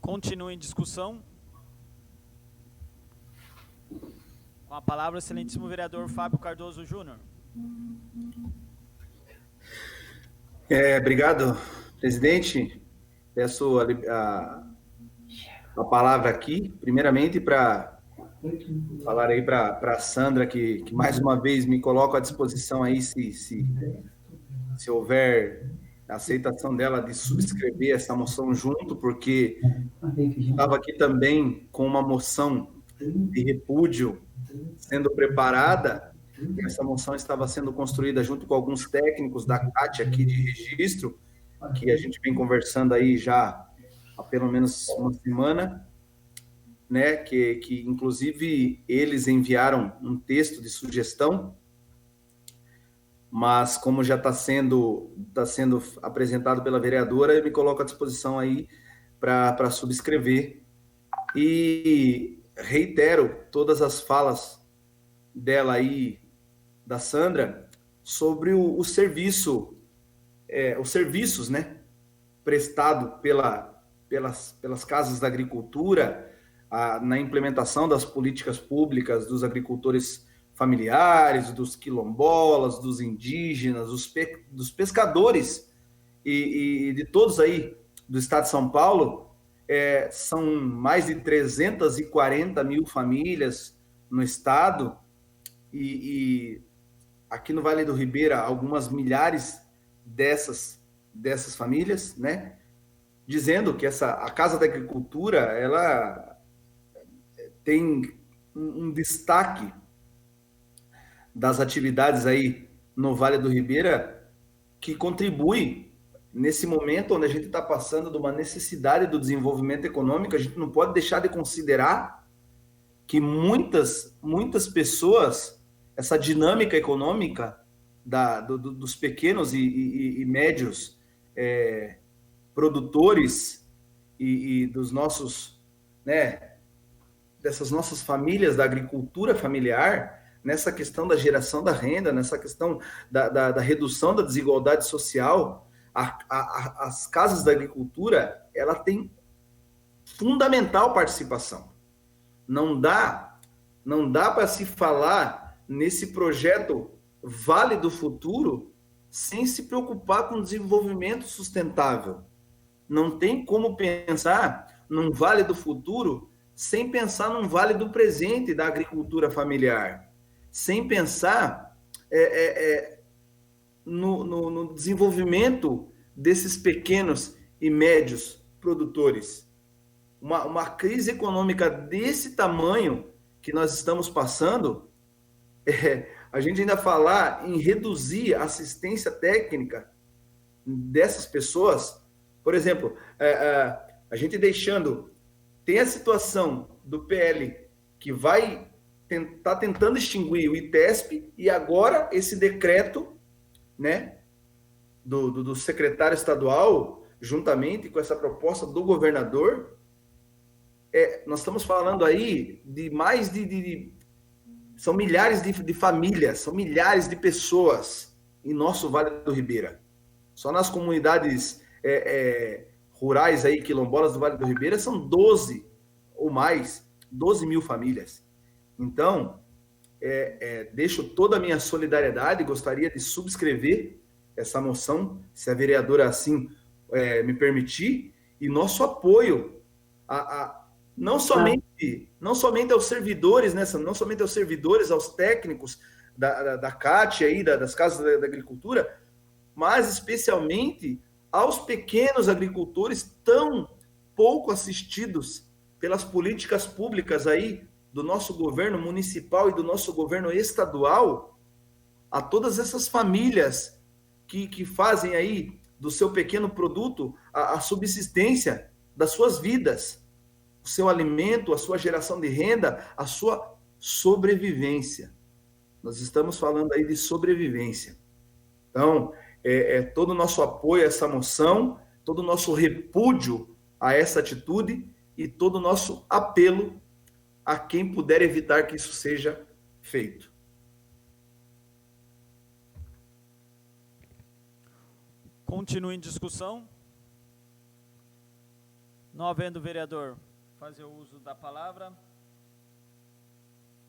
Continua em discussão. Com a palavra, o excelentíssimo vereador Fábio Cardoso Júnior. Obrigado, presidente. Peço a palavra aqui, primeiramente, para falar aí para a Sandra, que mais uma vez me coloco à disposição aí, se houver aceitação dela de subscrever essa moção junto, porque estava aqui também com uma moção de repúdio sendo preparada, e essa moção estava sendo construída junto com alguns técnicos da CAT aqui de registro, que a gente vem conversando aí já há pelo menos uma semana, né, que inclusive eles enviaram um texto de sugestão, mas como já está sendo apresentado pela vereadora, eu me coloco à disposição aí para subscrever. E reitero todas as falas dela aí, da Sandra, sobre o serviço, os serviços, né, prestado pelas casas da agricultura, na implementação das políticas públicas dos agricultores familiares, dos quilombolas, dos indígenas, dos pescadores e de todos aí do estado de São Paulo. São mais de 340 mil famílias no estado e aqui no Vale do Ribeira, algumas milhares dessas famílias, né, dizendo que a Casa da Agricultura, ela tem um destaque das atividades aí no Vale do Ribeira, que contribui nesse momento onde a gente está passando de uma necessidade do desenvolvimento econômico. A gente não pode deixar de considerar que muitas pessoas, essa dinâmica econômica dos pequenos e médios produtores e dos nossos, né, dessas nossas famílias da agricultura familiar, nessa questão da geração da renda, nessa questão da redução da desigualdade social, as casas da agricultura, ela tem fundamental participação. Não dá para se falar nesse projeto Vale do Futuro sem se preocupar com o desenvolvimento sustentável. Não tem como pensar num Vale do Futuro sem pensar num Vale do Presente da agricultura familiar, sem pensar no desenvolvimento desses pequenos e médios produtores. Uma crise econômica desse tamanho que nós estamos passando, a gente ainda falar em reduzir a assistência técnica dessas pessoas, por exemplo, a gente tem a situação do PL que vai tá tentando extinguir o ITESP, e agora esse decreto, né, do secretário estadual, juntamente com essa proposta do governador, nós estamos falando aí de mais são milhares de famílias, são milhares de pessoas em nosso Vale do Ribeira. Só nas comunidades rurais aí, quilombolas do Vale do Ribeira, são 12 ou mais, 12 mil famílias. Então, deixo toda a minha solidariedade, gostaria de subscrever essa moção, se a vereadora assim me permitir, e nosso apoio não somente aos servidores, né, não somente aos servidores, aos técnicos da CAT, aí, das casas da agricultura, mas especialmente aos pequenos agricultores tão pouco assistidos pelas políticas públicas aí do nosso governo municipal e do nosso governo estadual, a todas essas famílias que fazem aí do seu pequeno produto a subsistência das suas vidas, o seu alimento, a sua geração de renda, a sua sobrevivência. Nós estamos falando aí de sobrevivência. Então, todo o nosso apoio a essa moção, todo o nosso repúdio a essa atitude e todo o nosso apelo a quem puder evitar que isso seja feito. Continue em discussão. Não havendo vereador fazer uso da palavra,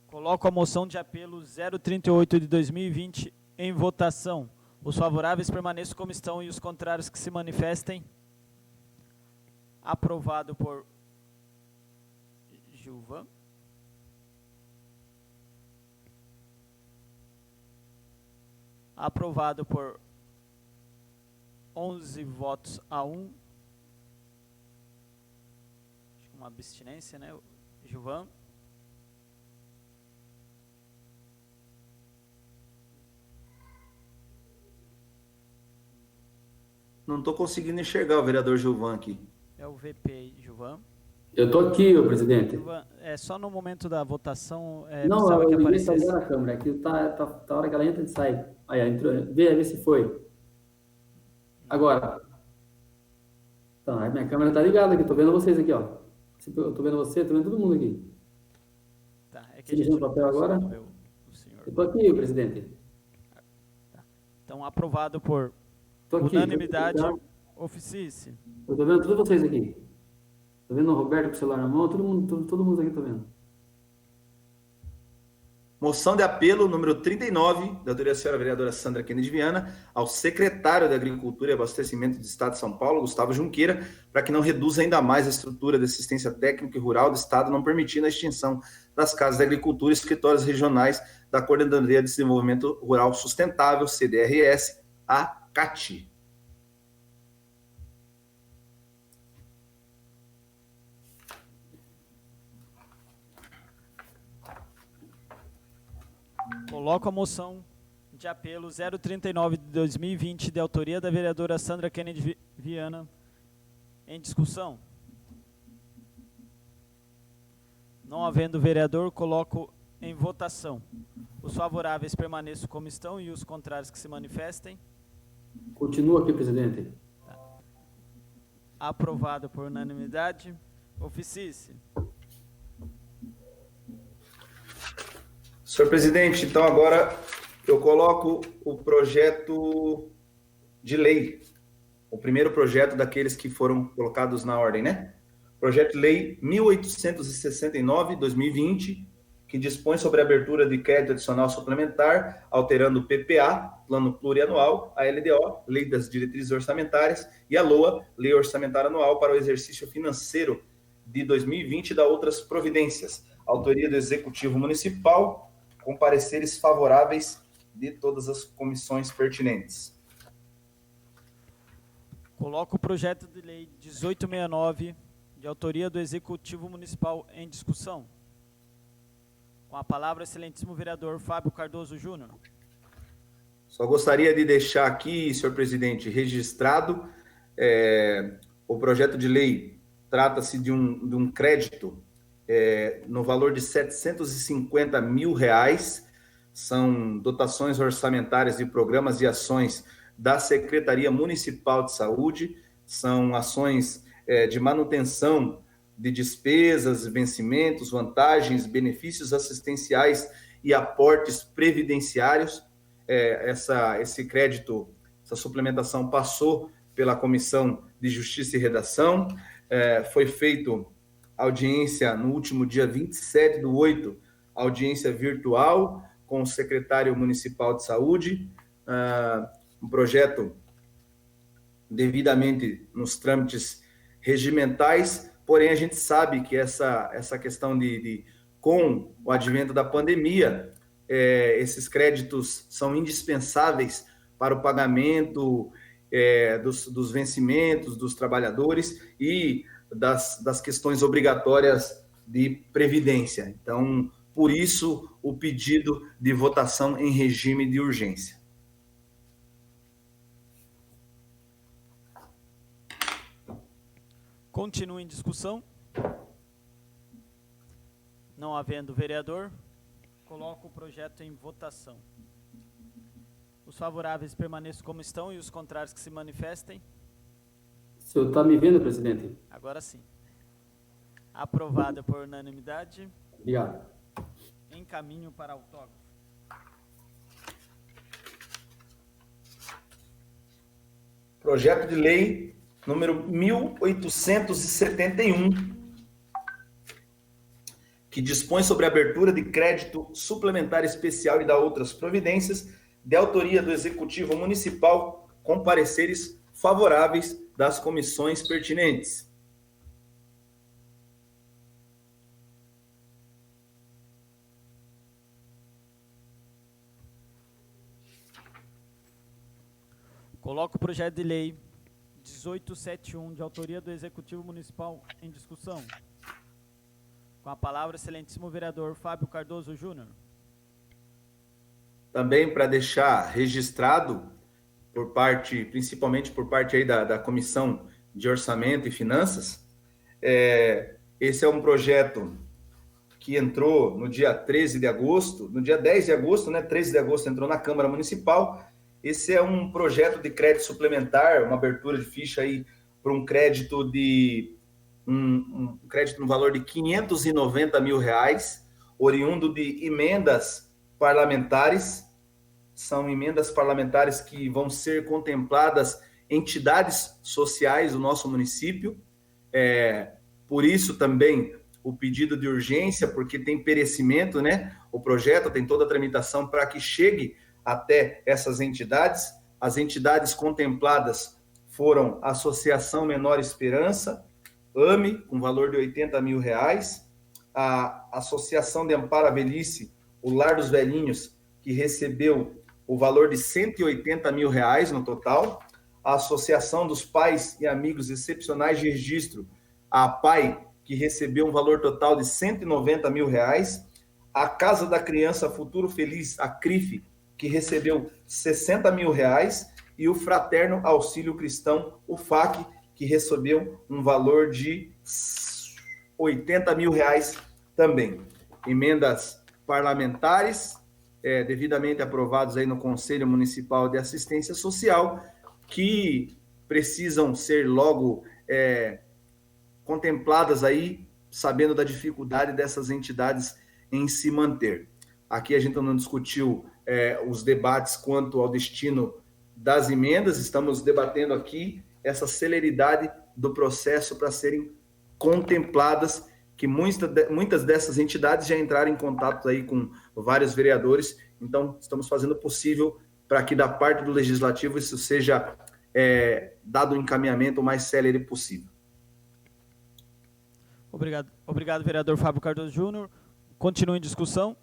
coloco a moção de apelo 038 de 2020 em votação. Os favoráveis permaneçam como estão e os contrários que se manifestem. Aprovado por Gilvan. Aprovado por 11 votos a 1. Uma abstinência, né? Gilvan. Não estou conseguindo enxergar o vereador Gilvan aqui. É o VP, Gilvan. Eu estou aqui, ô presidente. Gilvan, só no momento da votação Não, precisava que eu liguei aparecesse. na câmera, aqui tá a hora que ela entra e sai. Aí, ela entrou, vê se foi. Agora. Então, a minha câmera tá ligada aqui, estou vendo vocês aqui, ó. Eu estou vendo você, estou vendo todo mundo aqui. Tá, é que Você deixou o papel agora? O senhor. Eu estou aqui, presidente. Tá. Então, aprovado por Tô aqui, unanimidade, tô aqui, oficice. eu estou vendo todos vocês aqui. Estou vendo o Roberto com o celular na mão, todo mundo aqui estou vendo. Moção de apelo número 39, da autoria da senhora vereadora Sandra Kennedy Viana, ao secretário da Agricultura e Abastecimento do Estado de São Paulo, Gustavo Junqueira, para que não reduza ainda mais a estrutura de assistência técnica e rural do Estado, não permitindo a extinção das casas de agricultura e escritórios regionais da Coordenadoria de Desenvolvimento Rural Sustentável, CDRS, a CATI. Coloco a moção de apelo 039 de 2020, de autoria da vereadora Sandra Kennedy Viana, em discussão. Não havendo vereador, coloco em votação. Os favoráveis permaneçam como estão e os contrários que se manifestem. Continua aqui, presidente. Aprovado por unanimidade. Oficice. Senhor presidente, então agora eu coloco o projeto de lei, o primeiro projeto daqueles que foram colocados na ordem, né? Projeto de Lei 1869/2020, que dispõe sobre a abertura de crédito adicional suplementar, alterando o PPA, Plano Plurianual, a LDO, Lei das Diretrizes Orçamentárias, e a LOA, Lei Orçamentária Anual para o Exercício Financeiro de 2020 e da outras providências. Autoria do Executivo Municipal, com pareceres favoráveis de todas as comissões pertinentes. Coloco o projeto de lei 1869, de autoria do Executivo Municipal, em discussão. Com a palavra, excelentíssimo vereador Fábio Cardoso Júnior. Só gostaria de deixar aqui, senhor presidente, registrado, o projeto de lei trata-se de um crédito no valor de R$750 mil, são dotações orçamentárias de programas e ações da Secretaria Municipal de Saúde, são ações de manutenção de despesas, vencimentos, vantagens, benefícios assistenciais e aportes previdenciários. Esse crédito, essa suplementação passou pela Comissão de Justiça e Redação, foi feito audiência no último dia 27/8, audiência virtual com o secretário municipal de saúde, um projeto devidamente nos trâmites regimentais, porém a gente sabe que essa questão com o advento da pandemia, esses créditos são indispensáveis para o pagamento dos vencimentos dos trabalhadores e das questões obrigatórias de previdência. Então, por isso, o pedido de votação em regime de urgência. Continua em discussão. Não havendo vereador, coloco o projeto em votação. Os favoráveis permaneçam como estão e os contrários que se manifestem. O senhor está me vendo, presidente? Agora sim. Aprovada por unanimidade. Obrigado. Encaminho para autógrafo. Projeto de lei número 1871, que dispõe sobre a abertura de crédito suplementar especial e da outras providências, de autoria do Executivo Municipal, com pareceres favoráveis das comissões pertinentes. Coloco o projeto de lei 1871, de autoria do Executivo Municipal, em discussão. Com a palavra, excelentíssimo vereador Fábio Cardoso Júnior. Também para deixar registrado, principalmente por parte aí da Comissão de Orçamento e Finanças, esse é um projeto que entrou no dia 13 de agosto, no dia 10 de agosto, né? 13 de agosto entrou na Câmara Municipal. Esse é um projeto de crédito suplementar, uma abertura de ficha aí para um crédito um crédito no valor de R$590 mil, oriundo de emendas parlamentares. São emendas parlamentares que vão ser contempladas entidades sociais do nosso município. Por isso também o pedido de urgência, porque tem perecimento, né? O projeto tem toda a tramitação para que chegue até essas entidades. As entidades contempladas foram a Associação Menor Esperança, AME, com valor de R$80 mil, a Associação de Amparo à Velhice, o Lar dos Velhinhos, que recebeu o valor de R$180 mil no total, a Associação dos Pais e Amigos Excepcionais de Registro, a APAI, que recebeu um valor total de R$190 mil, a Casa da Criança Futuro Feliz, a CRIF, que recebeu R$60 mil, e o Fraterno Auxílio Cristão, o FAC, que recebeu um valor de R$80 mil também. Emendas parlamentares, devidamente aprovados aí no Conselho Municipal de Assistência Social, que precisam ser logo contempladas aí, sabendo da dificuldade dessas entidades em se manter. Aqui a gente não discutiu os debates quanto ao destino das emendas, estamos debatendo aqui essa celeridade do processo para serem contempladas, que muitas dessas entidades já entraram em contato aí com vários vereadores, então estamos fazendo o possível para que da parte do Legislativo isso seja dado um encaminhamento o mais célere possível. Obrigado, vereador Fábio Cardoso Júnior. Continua em discussão.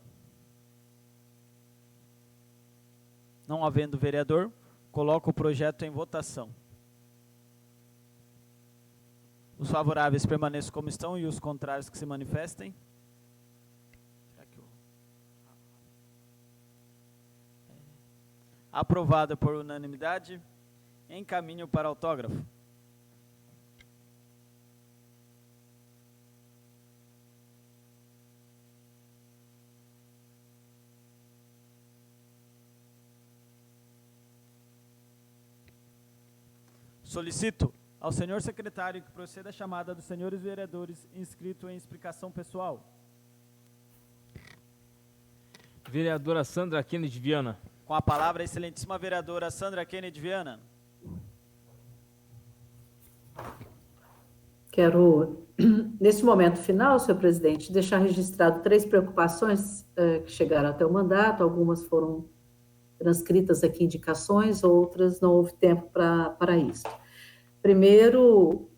Não havendo vereador, coloco o projeto em votação. Os favoráveis permaneçam como estão e os contrários que se manifestem. Aprovada por unanimidade. Encaminho para autógrafo. Solicito ao senhor secretário que proceda a chamada dos senhores vereadores inscritos em explicação pessoal. Vereadora Sandra Kennedy Viana. Com a palavra, a excelentíssima vereadora Sandra Kennedy Viana. Quero, nesse momento final, senhor presidente, deixar registrado 3 preocupações que chegaram até o mandato, algumas foram transcritas aqui indicações, outras não houve tempo para isso. Primeiro,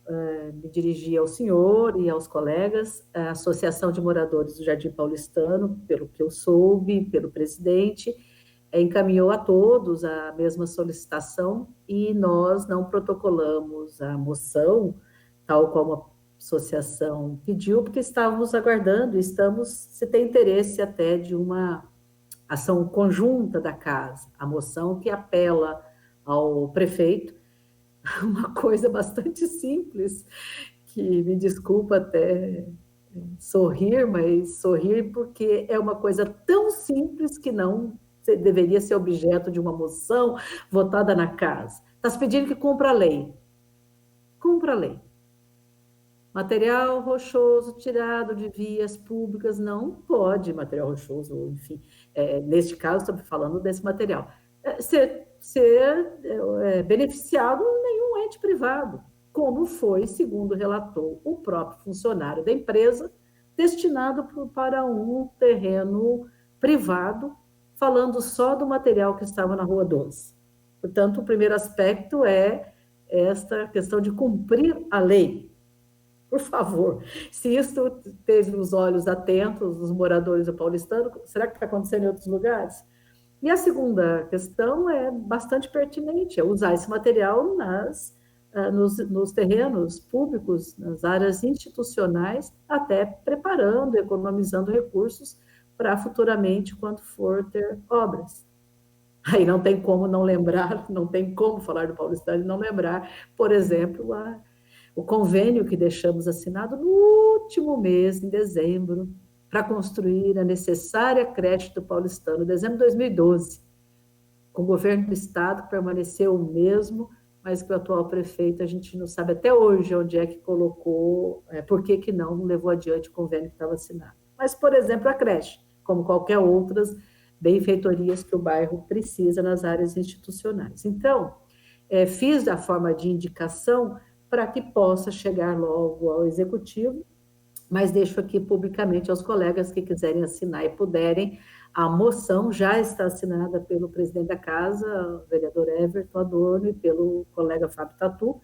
me dirigi ao senhor e aos colegas, a Associação de Moradores do Jardim Paulistano, pelo que eu soube, pelo presidente, encaminhou a todos a mesma solicitação e nós não protocolamos a moção, tal como a associação pediu, porque estávamos aguardando, se tem interesse até de uma ação conjunta da casa, a moção que apela ao prefeito, uma coisa bastante simples, que me desculpa até sorrir, mas sorrir porque é uma coisa tão simples que não deveria ser objeto de uma moção votada na casa. Está se pedindo que cumpra a lei. Cumpra a lei. Material rochoso tirado de vias públicas, não pode material rochoso, enfim, neste caso, estamos falando desse material, ser beneficiado nenhum ente privado, como foi, segundo relatou o próprio funcionário da empresa, destinado para um terreno privado, falando só do material que estava na Rua 12. Portanto, o primeiro aspecto é esta questão de cumprir a lei. Por favor, se isso teve os olhos atentos dos moradores do Paulistano, será que está acontecendo em outros lugares? E a segunda questão é bastante pertinente, é usar esse material nos terrenos públicos, nas áreas institucionais, até preparando, economizando recursos para futuramente, quando for ter obras. Aí não tem como não lembrar, não tem como falar do Paulistano e não lembrar, por exemplo, o convênio que deixamos assinado no último mês, em dezembro, para construir a necessária creche do Paulistano, dezembro de 2012, com o governo do estado, que permaneceu o mesmo, mas que o atual prefeito, a gente não sabe até hoje onde é que colocou, por que não levou adiante o convênio que estava assinado. Mas, por exemplo, a creche, como qualquer outras benfeitorias que o bairro precisa nas áreas institucionais. Então, fiz a forma de indicação para que possa chegar logo ao executivo, mas deixo aqui publicamente aos colegas que quiserem assinar e puderem. A moção já está assinada pelo presidente da casa, o vereador Everton Adorno, e pelo colega Fábio Tatu,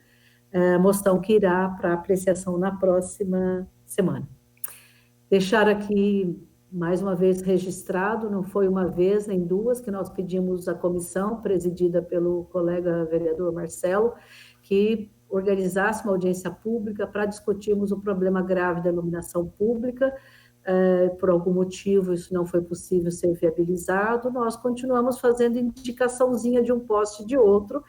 moção que irá para apreciação na próxima semana. Deixar aqui, mais uma vez registrado, não foi uma vez nem duas, que nós pedimos à comissão, presidida pelo colega vereador Marcelo, que organizasse uma audiência pública para discutirmos o problema grave da iluminação pública. Por algum motivo isso não foi possível ser viabilizado, nós continuamos fazendo indicaçãozinha de um poste e de outro.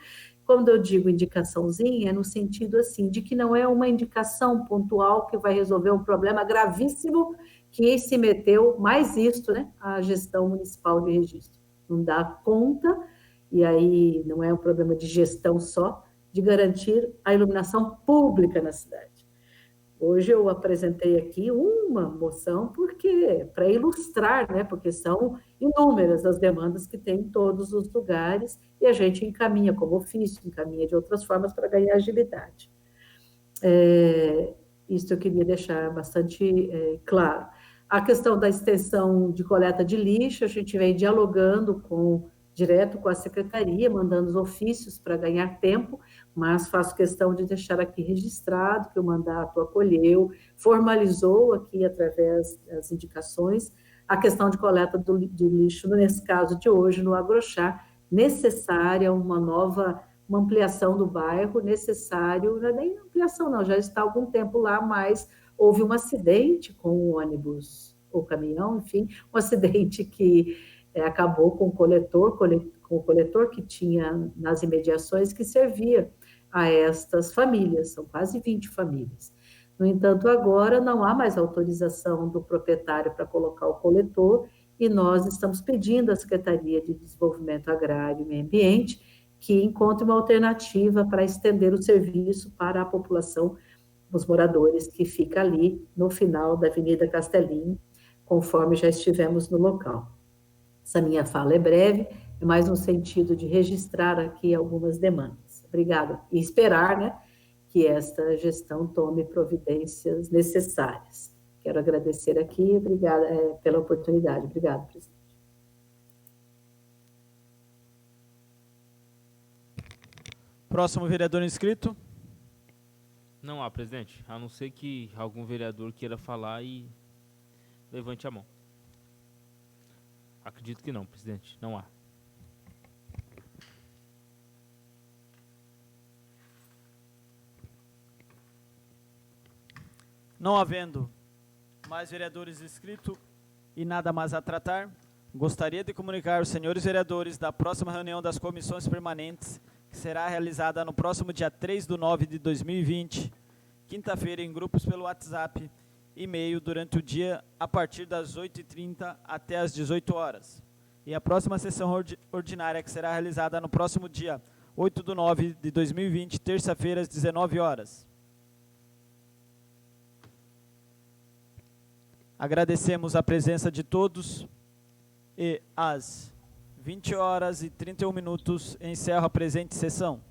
Quando eu digo indicaçãozinha, é no sentido assim, de que não é uma indicação pontual que vai resolver um problema gravíssimo que se meteu, mais isto, né, a gestão municipal de registro. Não dá conta, e aí não é um problema de gestão só, de garantir a iluminação pública na cidade. Hoje eu apresentei aqui uma moção porque para ilustrar, né, porque são inúmeras as demandas que tem em todos os lugares e a gente encaminha como ofício, encaminha de outras formas para ganhar agilidade. Isso eu queria deixar bastante claro. A questão da extensão de coleta de lixo, a gente vem dialogando direto com a secretaria, mandando os ofícios para ganhar tempo, mas faço questão de deixar aqui registrado que o mandato acolheu, formalizou aqui através das indicações a questão de coleta de lixo, nesse caso de hoje, no Agrochá, necessária uma ampliação do bairro, necessário, não é nem ampliação não, já está há algum tempo lá, mas houve um acidente com o ônibus, ou caminhão, enfim, um acidente que acabou com o coletor que tinha nas imediações, que servia a estas famílias, são quase 20 famílias. No entanto, agora não há mais autorização do proprietário para colocar o coletor, e nós estamos pedindo à Secretaria de Desenvolvimento Agrário e Meio Ambiente que encontre uma alternativa para estender o serviço para a população, os moradores que fica ali no final da Avenida Castelinho, conforme já estivemos no local. Essa minha fala é breve, é mais no sentido de registrar aqui algumas demandas. Obrigada. E esperar, né, que esta gestão tome providências necessárias. Quero agradecer aqui, obrigada pela oportunidade. Obrigada, presidente. Próximo vereador inscrito. Não há, presidente. A não ser que algum vereador queira falar e levante a mão. Acredito que não, presidente. Não há. Não havendo mais vereadores inscritos e nada mais a tratar, gostaria de comunicar aos senhores vereadores da próxima reunião das comissões permanentes, que será realizada no próximo dia 3/9/2020, quinta-feira, em grupos pelo WhatsApp, e-mail, durante o dia, a partir das 8h30 até as 18 horas. E a próxima sessão ordinária, que será realizada no próximo dia 8/9/2020, terça-feira, às 19 horas. Agradecemos a presença de todos e às 20h31 encerro a presente sessão.